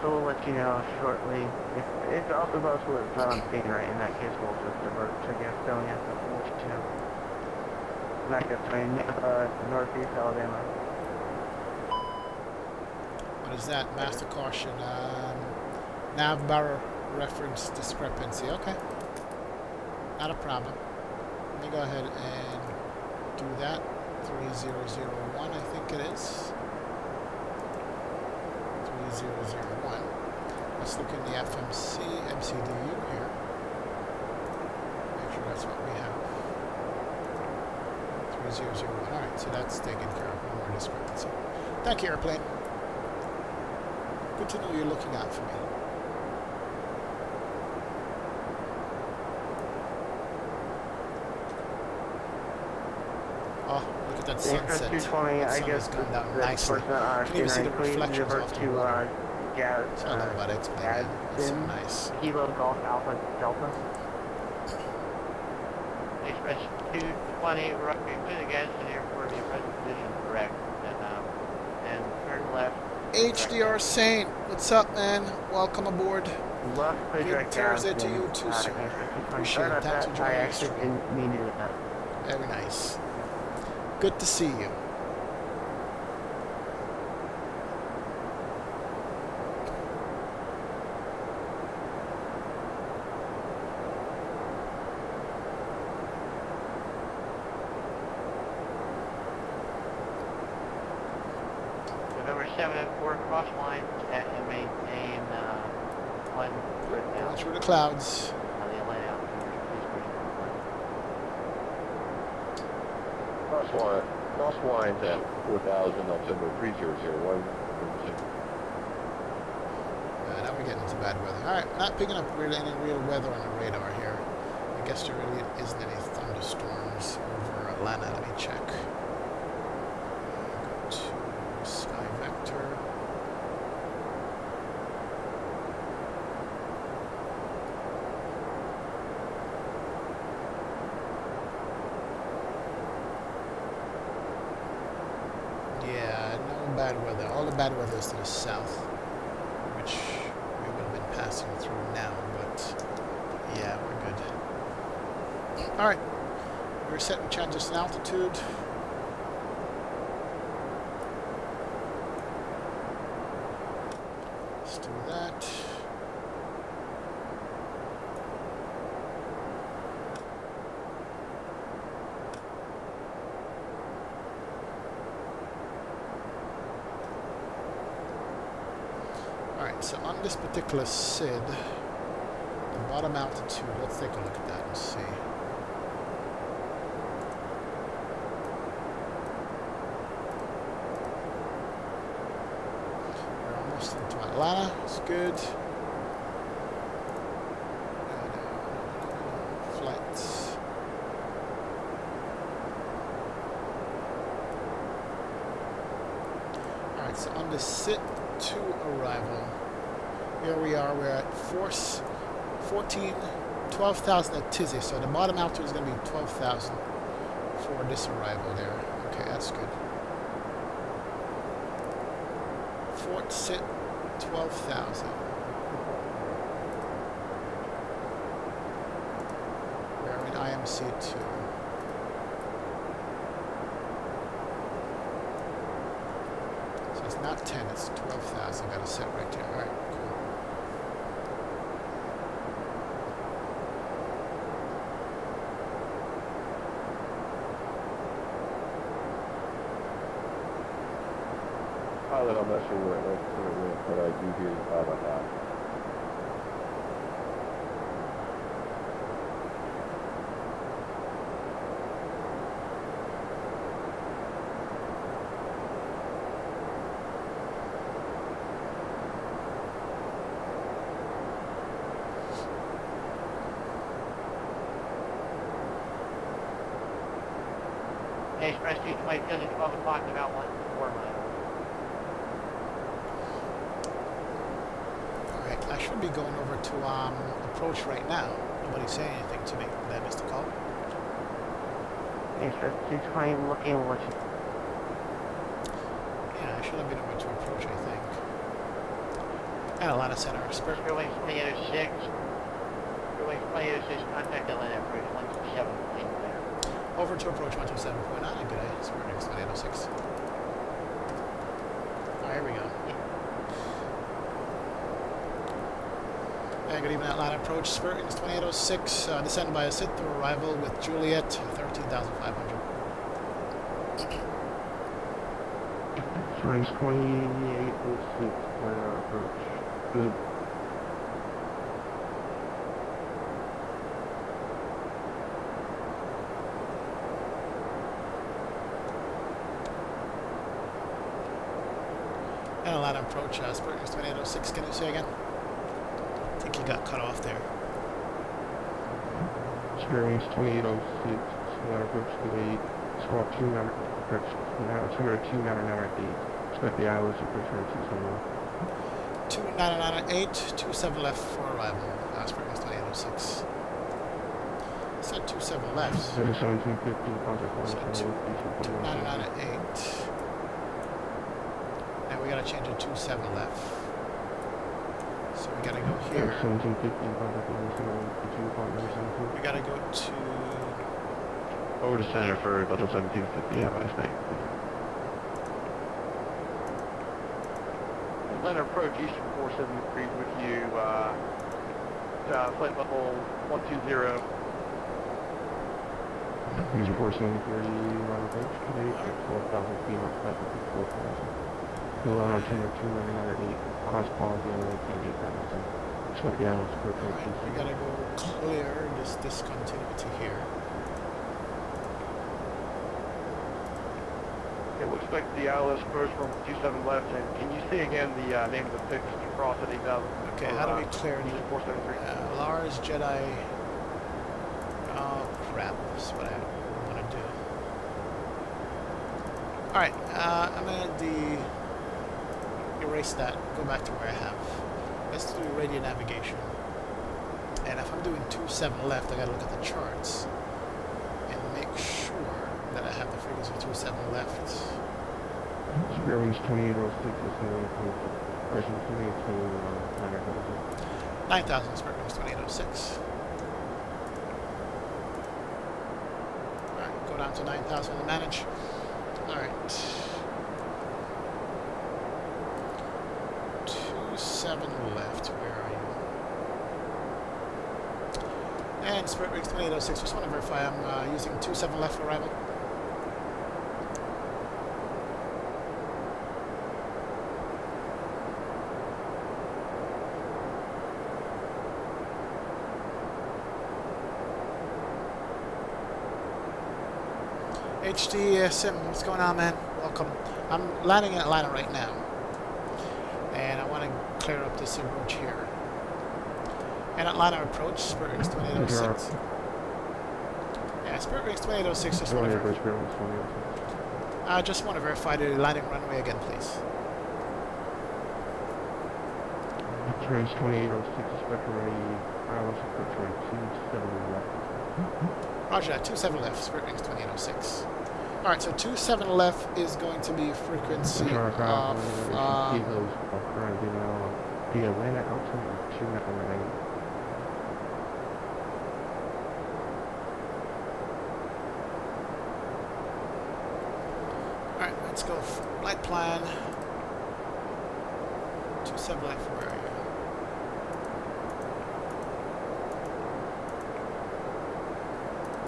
So we'll let you know shortly. If it also goes where it's not on scene, right, in that case we'll just divert to Gastonia, so we'll let you know. Not Gastonia, northeast Alabama. What is that? Master caution. Nav barrel reference discrepancy. Okay. Not a problem. Let me go ahead and do that. 3001, I think it is. 3001. Let's look in the FMC, MCDU here. Make sure that's what we have. 3001. Alright, so that's taken care of. No more discrepancy. Thank you, airplane. Good to know you're looking out for me. Oh, look at that sunset. 220, That I sun guess has gone down the nicely. person on You can even see the RC9, please reflections divert off the to water. That's what I love about X-Plane, man. That's so Vatsim, nice. Kilo Golf Alpha Delta. Express 220, roughly clear the gas in the airport, your present position correct. And turn left. HDR Saint, what's up, man? Welcome aboard. Left, clear Good direct Thursday down. to you too, sir. Appreciate Sorry it. about Thanks that. for joining I the actually stream. didn't mean to do that. Very nice. Good to see you. November 7 and 4 cross lines and maintain 1 foot Going down. through the clouds. On the Atlanta altitude, please push Cross lines at 4,000 altimeter 3001. Now we're getting into bad weather. Alright, not picking up really any real weather on the radar here. I guess there really isn't any thunderstorms over Atlanta. Let me check. Go to Sky Vector. Yeah, no bad weather. All the bad weather is to the south, which we would have been passing through now, but yeah, we're good. Alright, we're setting changes in altitude. Let's do that. Alright, so on this particular SID, the bottom altitude, let's take a look at that and see. We're almost into Atlanta, it's good. Flights. Alright, so on the SID to arrival, here we are, we're at 12,000 at Tizzy, so the bottom altitude is going to be 12,000 for this arrival there. Okay, that's good. Fort Sit, 12,000. We're in IMC 2. It's not 10, it's 12,000. Got a set right there. Alright, cool. Pilot, I'm not sure where it went, but I do hear you about that. Express 220, till 12 o'clock, about 1 4 miles. Alright, I should should be going over to approach right now. Nobody's saying anything to me. Did I miss the call? Express 220 looking at what you... Yeah, I should have been over to approach, I think. And a lot of center spurt. Airways 2006. Airways 2006, contact LN approach 127.9. Over to approach 127.9. Good day. Spirit X 2806. Alright, here we go. And good evening, Atlanta approach. Spirit X 2806. Descend by a sit-through arrival with Juliet 13,500. Springs 2806, planner approach. Good. And Atlanta approach. Spirit X 2806. Can you say again? I think you got cut off there. Springs 2806, planner approach to the squawk 29, approach 2998. Expect the ILS approach for 27 left. 2998, 27 left for arrival. Spirit X 2806. Said 27 left. 1715, contact So 2998. Now we gotta change it to 27 left. So we gotta go here. 1715, contact 172.972. We gotta go to Over to center for Delta 1750, have a nice night. Atlanta approach Eastern 473 with you, flight level 120. User 473, line approach, today, 12,000 feet, on flight level 4,000. Fill out on tender 2998, cross policy on the 8,000. Expect the ILS approach for we gotta go clear this discontinuity here. It looks like the ILS approach from 27 left, and can you see again the name of the fix across at 8,000? Okay, how do we clear Eastern 473? Lars Jedi? Oh crap, that's what I want to do. Alright, I'm gonna erase that, go back to where I have. Let's do radio navigation. And if I'm doing 27 left, I gotta look at the charts and make sure that I have the frequency of 27 left. Springs 2806 is version 2820, 9,000 Spirit Wings 2806. Alright, go down to 9,000 to manage. Alright. 27 left, where are you? And Spirit Wings 2806, just want to verify I'm using 27 left for arrival. HD Sim, what's going on, man? Welcome. I'm landing in Atlanta right now, and I want to clear up this approach here. And Atlanta approach, Spirit Wings 2806. Yeah, Spirit Wings 2806. Just want to verify the landing runway again, please. Springs 2806, expect ready, ILS approach rate 27 left. Roger that, 27 left, Spirit Wings 2806. Alright, so 27 left is going to be frequency of, the Atlanta altitude 298. Alright, let's go flight plan. 27 left, where are you?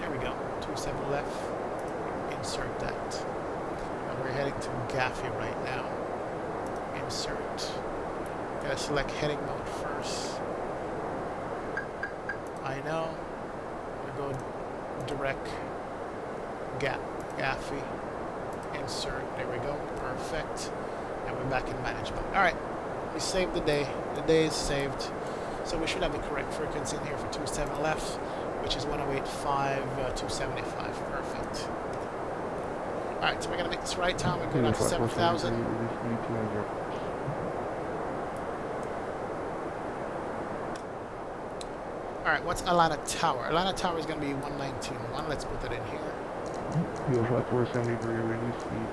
There we go, 27 left. Insert that. And we're heading to Gaffey right now. Insert. Gotta select heading mode first. I know. I'm gonna go direct Gaffey. Insert. There we go. Perfect. And we're back in management. Alright. We saved the day. The day is saved. So we should have the correct frequency in here for 27 left, which is 108.5, 275. Perfect. Alright, so we're gonna make this right time. We're going up to 7,000. Alright, what's Atlanta Tower? Atlanta Tower is going to be 119.1. Let's put that in here. Fuel flight 473, release speed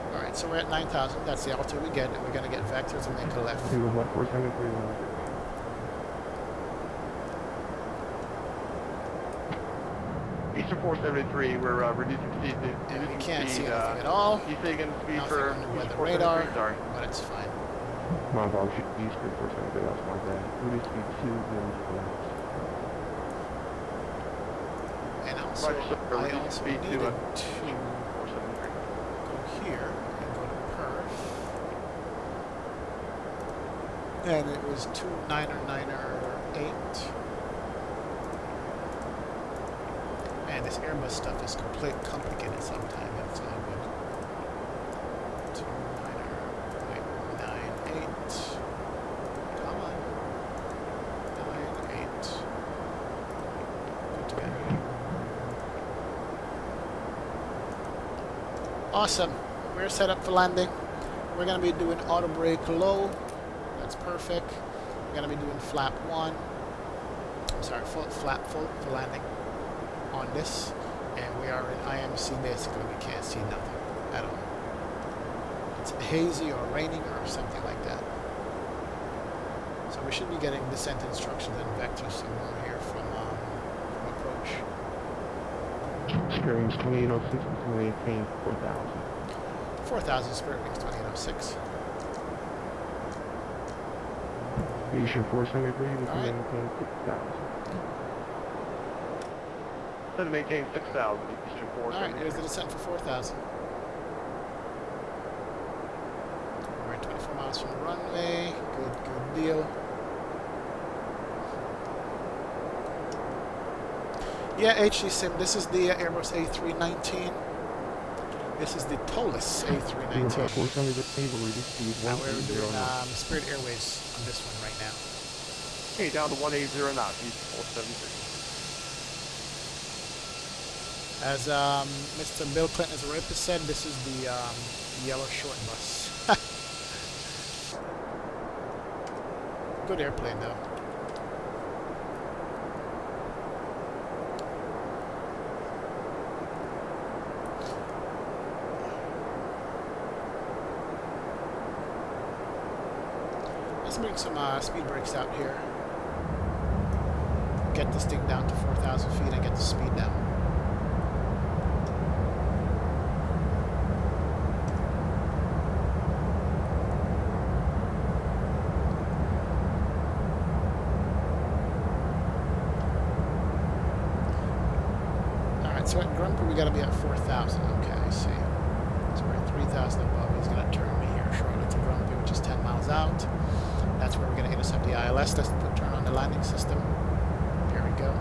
200. Alright, so we're at 9,000. That's the altitude we get, and we're going to get vectors and make a left. Fuel flight 473, Eastern 473, we're reducing speed. And we can't see anything at all. You say you're going to speed Nothing for under weather Eastern radar, 473, sorry. but it's fine. My fault, Eastern 473, that's my bad. Release speed 2, And also, Right, so I reduce also speed to needed to 473. go here and go to perf. And it was 299er 8. Man, this Airbus stuff is complicated sometimes. That's all good. 299.98. Come on. 98. Good to go. Awesome. We're set up for landing. We're going to be doing auto brake low. That's perfect. We're going to be doing flap 1. I'm sorry, flap full for landing on this. And we are in IMC basically. We can't see nothing at all. It's hazy or raining or something like that. So we should be getting descent instructions and vectors somewhere here from approach. Experience 2806 to maintain 4,000. 4,000 Spirit Wings 2806. Eastern 473, we can Alright. maintain 6,000. Set to maintain 6,000, Eastern 473. Alright, here's the descent for 4,000. We're at 24 miles from the runway. Good deal. Yeah, HD Sim, this is the Airbus A319. This is the ToliSS A319. Now we're doing Spirit Airways on this one right now. Okay, down to 180 knots, Eastern 473. As Mr. Bill Clinton's rapist said, this is the yellow short bus. Good airplane though. Let's bring some speed brakes out here. Get this thing down to 4,000 feet and get the speed down. Alright, so at Grumpy we gotta be at 4,000. Okay, I see. So we're at 3,000 above. He's gonna turn me here shortly to Grumpy, which is 10 miles out. That's where we're gonna intercept the ILS. Let's turn on the landing system. Here we go.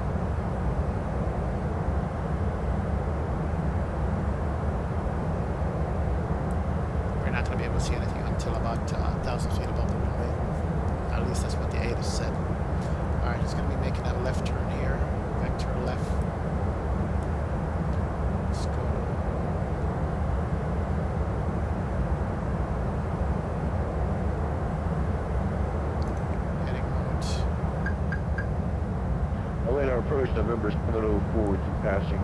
We're not gonna be able to see anything until about 1,000 feet above the runway. At least that's what the AIDA said. Alright, he's gonna be making that left turn here. Vector left. Let's go. Heading mode. Radar approach November 704 with you passing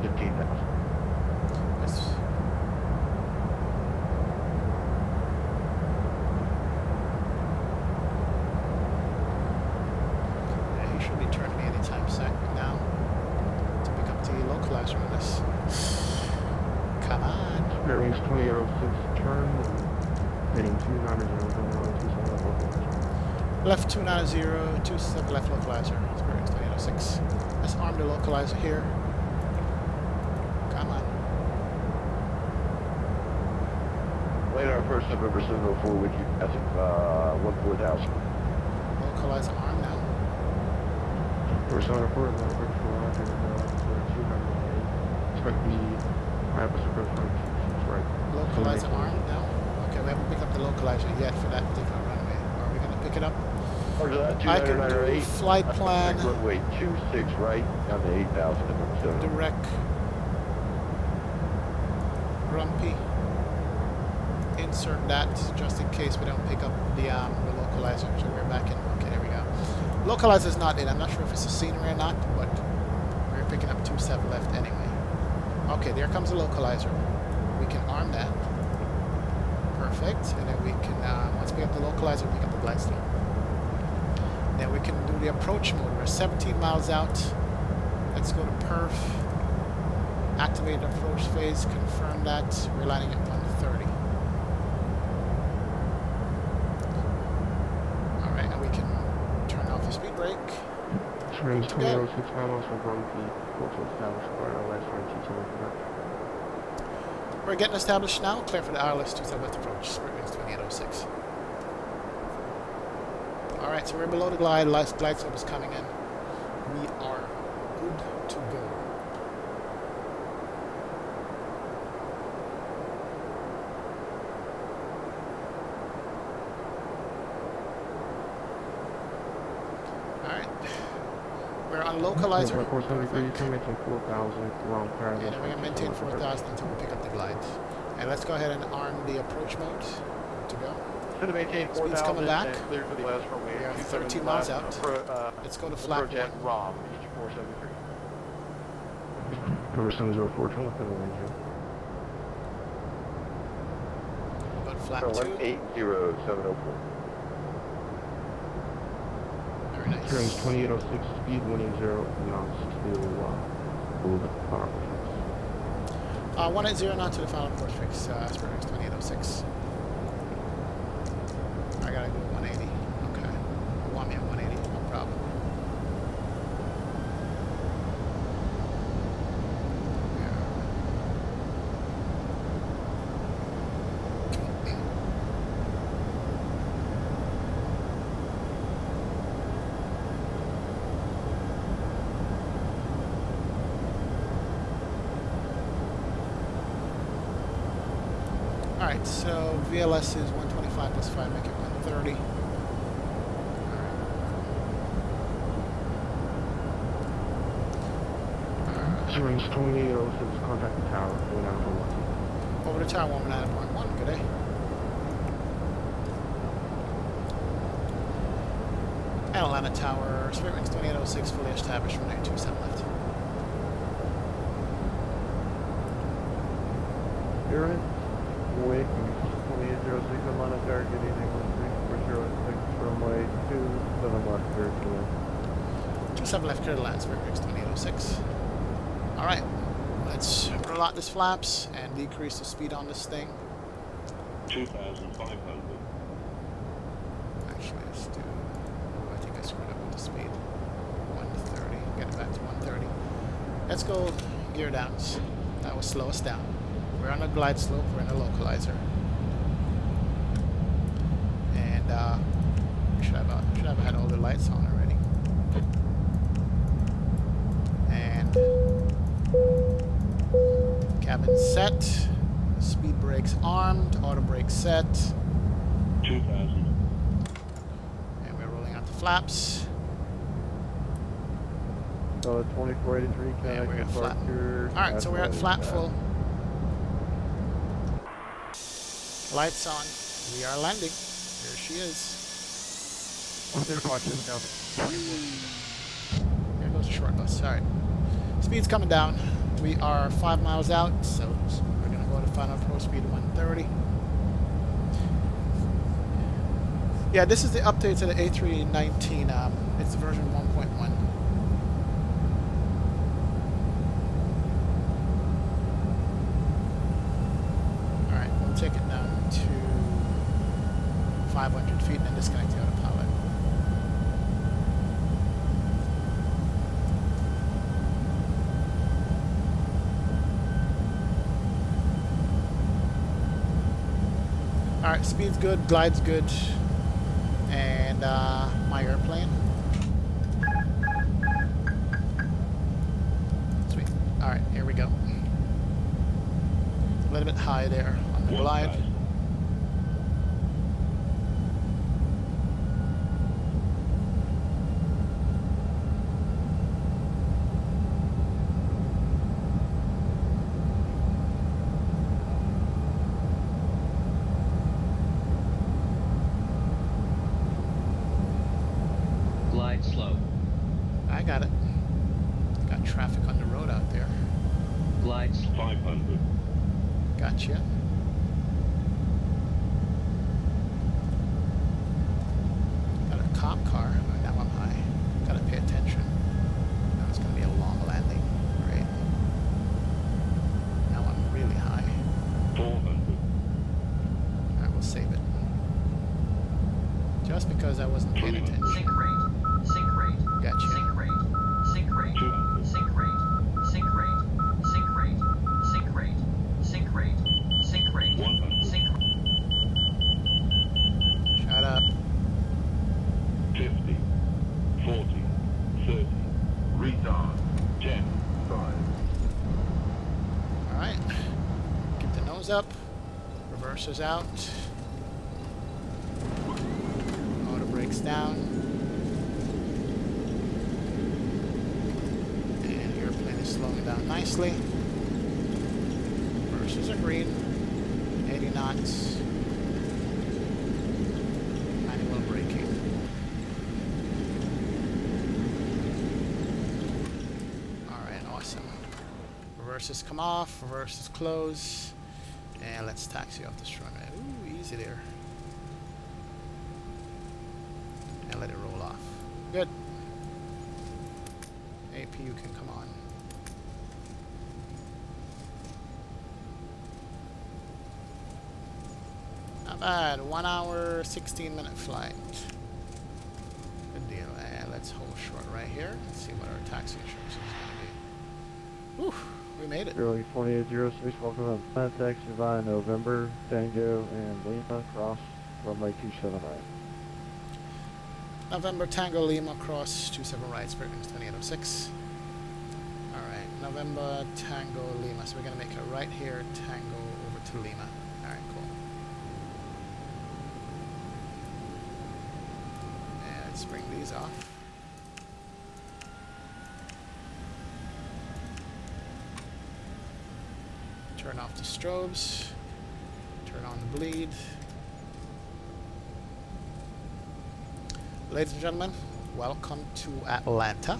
15,000. Let's yeah, he should be turning me anytime now to pick up the localizer on this. Come on. Spirit Wings 2806, turn, heading 290, Left 290, 27 left localizer. Spirit Wings 2806. Let's arm the localizer here. Come on. Radar approach November 704 with you passing 14,000. Localizer arm now. First on report, now bridge for Roger, 298. Expect the ILS approach from right. Localizer arm now. Okay, we haven't picked up the localizer yet for that particular runway. Are we going to pick it up? Roger that, I can do 299 flight plan. Runway 26 right, down to 8,000 November 7. Direct Grumpy insert that just in case we don't pick up the localizer. So we're back in. Okay, there we go. Localizer's not in. I'm not sure if it's a scenery or not, but we're picking up 27 left anyway. Okay, there comes the localizer. We can arm that. Perfect. And then we can, once we get the localizer, we get the glide slope. Then we can do the approach mode. We're 17 miles out. Let's go to perf. Activate the approach phase. Confirm that. We're landing at 130. Alright, and we can turn off the speed brake. Trains 2006 miles from Bromkey. Also established for RLS for We're getting established now. Clear for the RLS 27 left approach. Spirit winds 2806. Alright, so we're below the glide. Glide slope is coming in. We are good to go. Alright. We're on localizer. Of course, you can maintain 4,000 wrong And then we're going to maintain 4,000 until we pick up the glide. And let's go ahead and arm the approach mode. Good to go. Should have maintained 4,000. Speed's coming back. Clear for the last runway. We are 13 miles out. Let's go to flap 1. ROM, H473. Number 704, turn left on the engine. Go to flap 2. 180704. Very nice. Trains 2806, speed 180 knots to below the power. 180 knot to the final approach fix. Spirit winds 2806. I gotta go 180. Okay. You want me at 180? No problem. Alright, so VLS is 125 plus 5, make it 130. Trains 2806, contact the tower, going down to 1. Over the tower, 109.1, good day. And Atlanta Tower, Spirit winds 2806, fully established, from 927 left. You're in. Wake 2806 Atlanta Tower, good evening, 13406, runway 27 left, clear to land. 27 left, clear to land, Spirit winds 2806. Alright, let's roll out these flaps and decrease the speed on this thing. 2,500. Actually, let's do... Oh, I think I screwed up with the speed. 130, get it back to 130. Let's go gear downs. That will slow us down. We're on a glide slope, we're in a localizer. And should have had all the lights on already. And cabin set, speed brakes armed, auto brake set. 2,000. And we're rolling out the flaps. So 2483, And we're at flat. departure. Alright, so we're at flat full. Lights on. We are landing. Here she is. There goes the short bus. Alright. Speed's coming down. We are 5 miles out, so we're going to go to final approach speed of 130. Yeah, this is the update to the A319. It's version 1.1. Alright, we'll take it down to 500 feet and then disconnect the autopilot. Alright, speed's good, glide's good, and my airplane. Sweet. Alright, here we go. A little bit high there on the glide. Glide slow. I got it. Got traffic on the road out there. Glide 500. Gotcha. Got a cop car. Oh, now I'm high. Gotta pay attention. Now it's gonna be a long landing. Great. Now I'm really high. 400. I will save it. Just because I wasn't paying attention. Sync rate. Sync rate. Gotcha. Sync rate. Sync rate. 200. Sync rate. Sync rate. Sync rate. Sync rate. Sync rate. Sync rate. 100. Sync rate. Shut up. 50. 40. 30. Retard. 10. 5. Alright. Keep the nose up. Reverses out. Motor brakes down. And airplane is slowing down nicely. Reverses are green. 80 knots. Manual braking. Alright, awesome. Reverses come off, reverses close. And let's taxi off this runway. Ooh, easy there. And let it roll off. Good. AP, you can come on. Not bad. 1 hour, 16-minute flight. Good deal. And let's hold short right here. Let's see what our taxi insurance is going to be. Whew, we made it. Early 2806, welcome on Planet Taxi via November, Tango, and Lima, cross runway 279. November Tango Lima cross 27 right, Spirit Wings 2806. Alright, November Tango Lima. So we're going to make a right here, Tango over to Lima. Alright, cool. And let's bring these off. Turn off the strobes. Turn on the bleed. Ladies and gentlemen, welcome to Atlanta.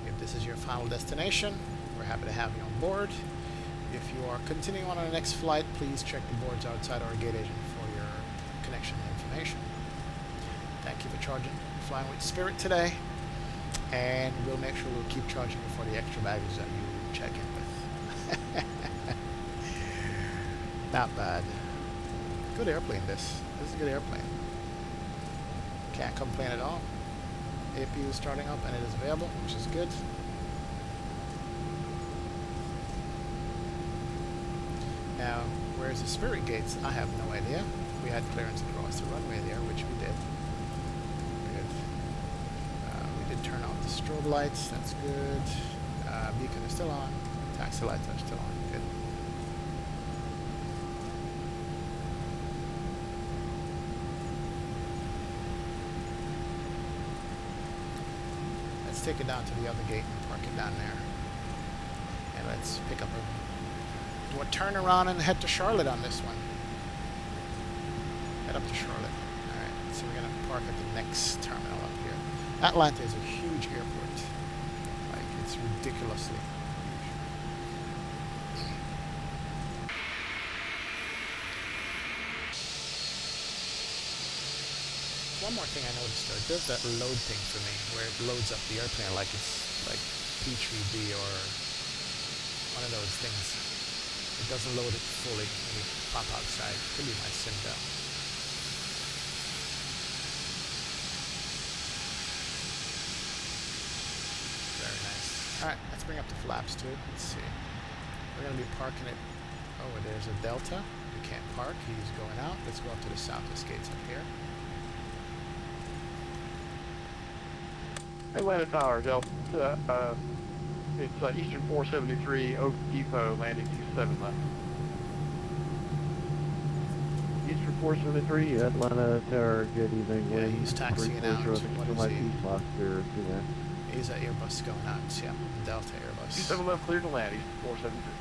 If this is your final destination, we're happy to have you on board. If you are continuing on the next flight, please check the boards outside our gate agent for your connection information. Thank you for flying with Spirit today, and we'll make sure we'll keep charging you for the extra baggage that you check in with. Not bad. Good airplane, this. This is a good airplane. Can't complain at all. APU is starting up and it is available, which is good. Now, where's the Spirit gates? I have no idea. We had clearance across the runway there, which we did. Good. We did turn off the strobe lights. That's good. Beacon is still on. Taxi lights are still on. Good. Let's take it down to the other gate and park it down there. And let's pick up do a turn around and head to Charlotte on this one. Head up to Charlotte. Alright, so we're going to park at the next terminal up here. Atlanta is a huge airport. Like, it's ridiculously huge. One more thing I noticed, it does that load thing for me, where it loads up the airplane like it's like P3B or one of those things. It doesn't load it fully when you pop outside. Could be my sim bell. Very nice. Alright, let's bring up the flaps too. Let's see. We're going to be parking it. Oh, there's a Delta. We can't park. He's going out. Let's go up to the Southwest gates up here. Atlanta Tower, Delta. It's Eastern 473, Oak Depot, landing 27 left. Eastern 473, Atlanta Tower, good evening. Yeah, he's taxiing out. What is he? Last year, He's an Airbus going out. Yeah, Delta Airbus. 27 left, clear to land, Eastern 473.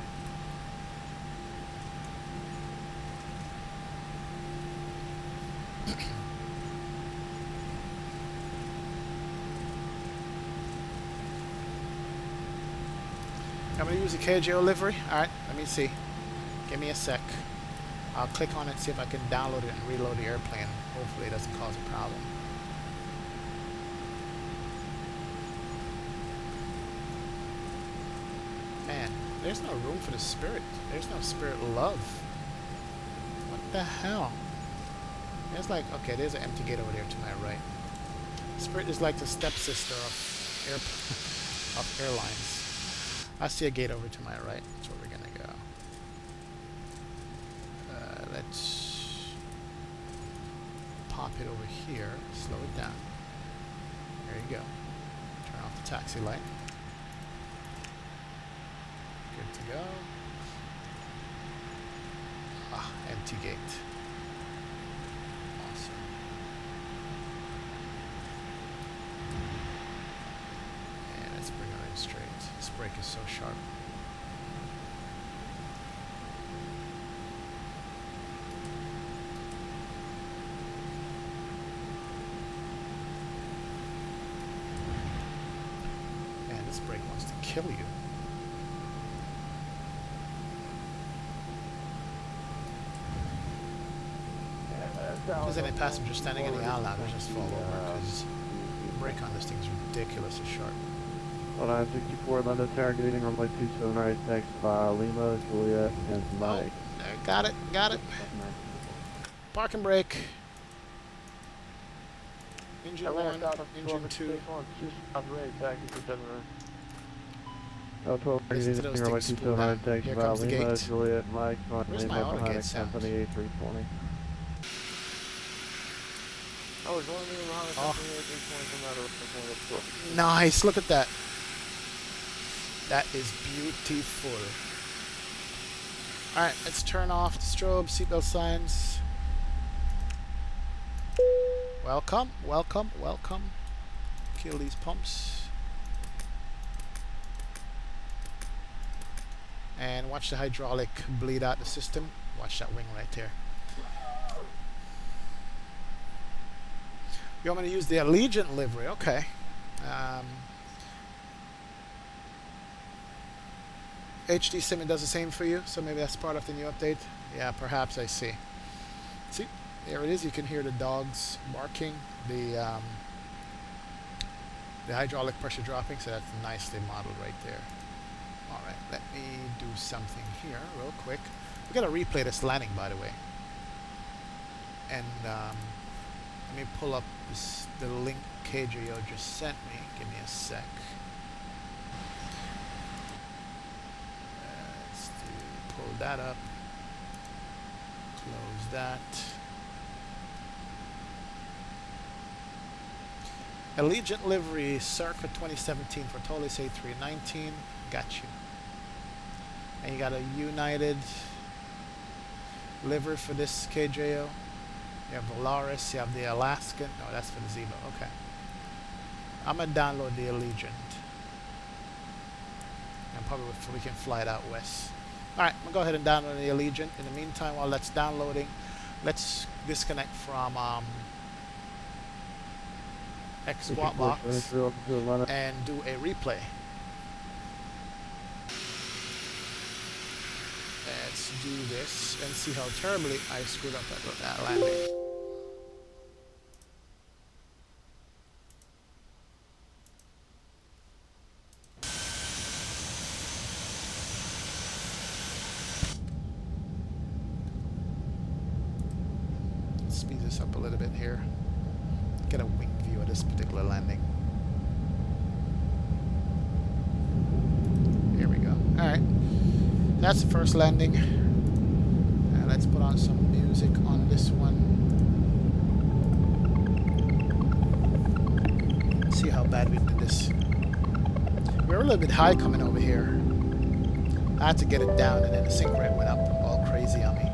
I'm going to use the KJO livery. Alright, let me see. Give me a sec. I'll click on it, see if I can download it and reload the airplane. Hopefully it doesn't cause a problem. Man, there's no room for the Spirit. There's no Spirit love. What the hell? There's like, okay, there's an empty gate over there to my right. Spirit is like the stepsister of airlines. I see a gate over to my right. That's where we're gonna go. Let's pop it over here. Slow it down. There you go. Turn off the taxi light. Good to go. Ah, empty gate. Awesome. And let's bring her in straight. This brake is so sharp. Man, this brake wants to kill you. If there's any passenger standing in the aisle now, just fall over because the brake on this thing's ridiculously sharp. Hold on, 64 London targeting runway 27 right, thanks Lima, Juliet, and Mike. Oh, got it, got it. Parking brake. Engine 1, engine 2. Oh, 12 targeting runway 27 right, thanks Lima, Juliet, Mike, Where's my auto gate sound? Company A320. Oh. Nice, look at that. That is beautiful. Alright, let's turn off the strobe, seatbelt signs. Welcome, welcome, welcome. Kill these pumps. And watch the hydraulic bleed out the system. Watch that wing right there. You want me to use the Allegiant livery? Okay. HD Sim does the same for you, so maybe that's part of the new update. Yeah, perhaps, I see. See, there it is. You can hear the dogs barking, the hydraulic pressure dropping, so that's nicely modeled right there. All right, let me do something here real quick. We got to replay this landing, by the way. And let me pull up the link KJO just sent me. Give me a sec. Let's pull that up. Close that. Allegiant livery circa 2017 for ToliSS A319. Got you. And you got a United livery for this KJO. You have Volaris, you have the Alaskan. No, that's for the Ziva. Okay. I'm going to download the Allegiant. And probably we can fly it out west. Alright, I'm going to go ahead and download the Allegiant. In the meantime, while that's downloading, let's disconnect from X-Squat box and do a replay. Let's do this and see how terribly I screwed up that landing. Speed this up a little bit here. Get a wing view of this particular landing. Here we go. Alright. That's the first landing. Let's put on some music on this one. See how bad we did this. We were a little bit high coming over here. I had to get it down, and then the sink rate went up all crazy on me.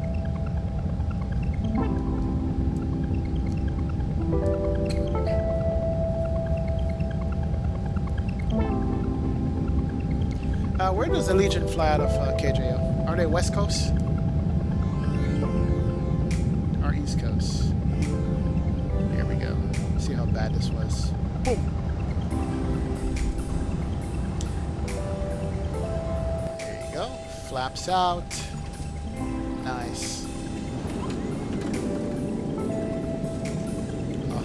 Where does Allegiant fly out of KJO? Are they West Coast? Or East Coast? Here we go. See how bad this was. Boom! Flaps out. Nice. Oh,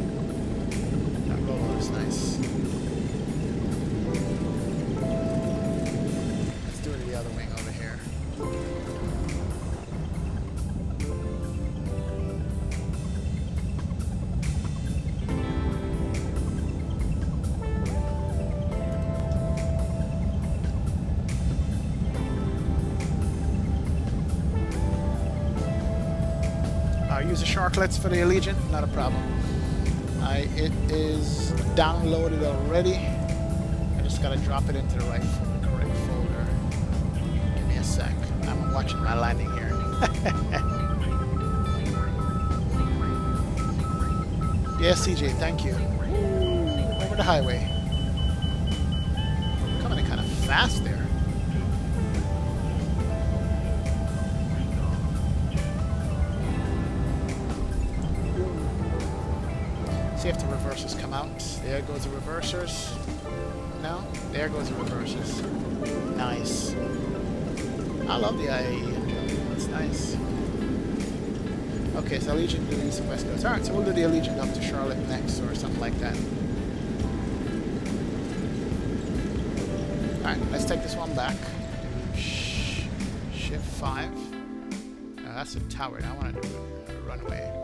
that rollout is nice. Let's do it to the other wing over here. Use the sharklets for the Allegiant, not a problem. It is downloaded already. I just gotta drop it into the correct folder. Give me a sec. I'm watching my landing here. Yes, CJ, thank you. Over the highway. Coming in kind of fast there. See if the reversers come out. There goes the reversers. No? There goes the reversers. Nice. I love the IAE. It's nice. Okay, so Allegiant do East and West Coast. Alright, so we'll do the Allegiant up to Charlotte next or something like that. Alright, let's take this one back. Shift 5. No, that's a tower. Now I want to do a runway.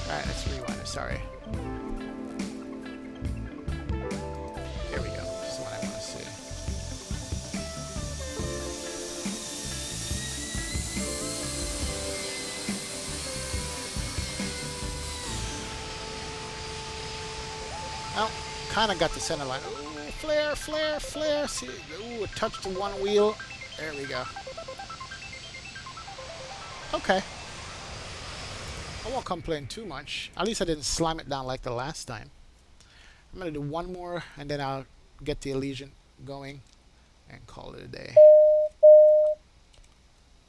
Alright, let's rewind it, sorry. Here we go, this is what I want to see. Well, kind of got the center line. Ooh, flare, flare, flare. See, ooh, it touched the one wheel. There we go. Okay. I won't complain too much. At least I didn't slam it down like the last time. I'm going to do one more, and then I'll get the Allegiant going and call it a day.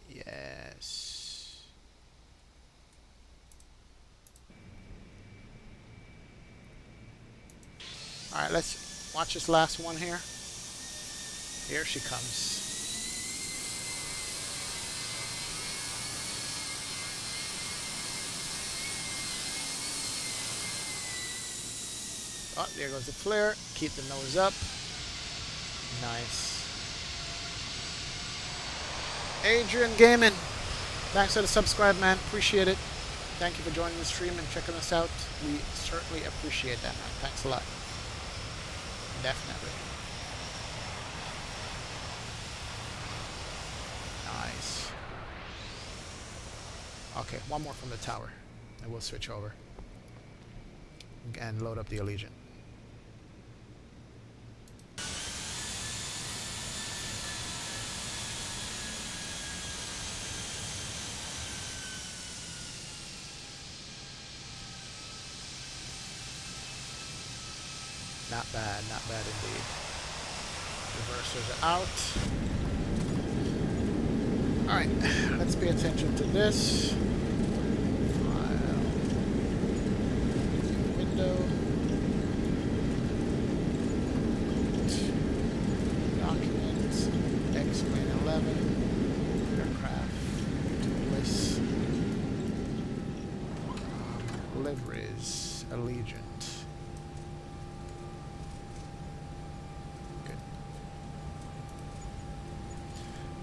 Yes. Alright, let's watch this last one here. Here she comes. Oh, there goes the flare. Keep the nose up. Nice. Adrian Gaming. Thanks for the subscribe, man. Appreciate it. Thank you for joining the stream and checking us out. We certainly appreciate that, man. Thanks a lot. Definitely. Nice. Okay, one more from the tower. And we'll switch over. And load up the Allegiant. Not bad indeed. Reversers are out. Alright, let's pay attention to this. File. Window. Documents. X-Plane 11. Aircraft. ToliSS. Liveries. Allegiant.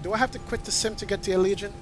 Do I have to quit the sim to get the Allegiant?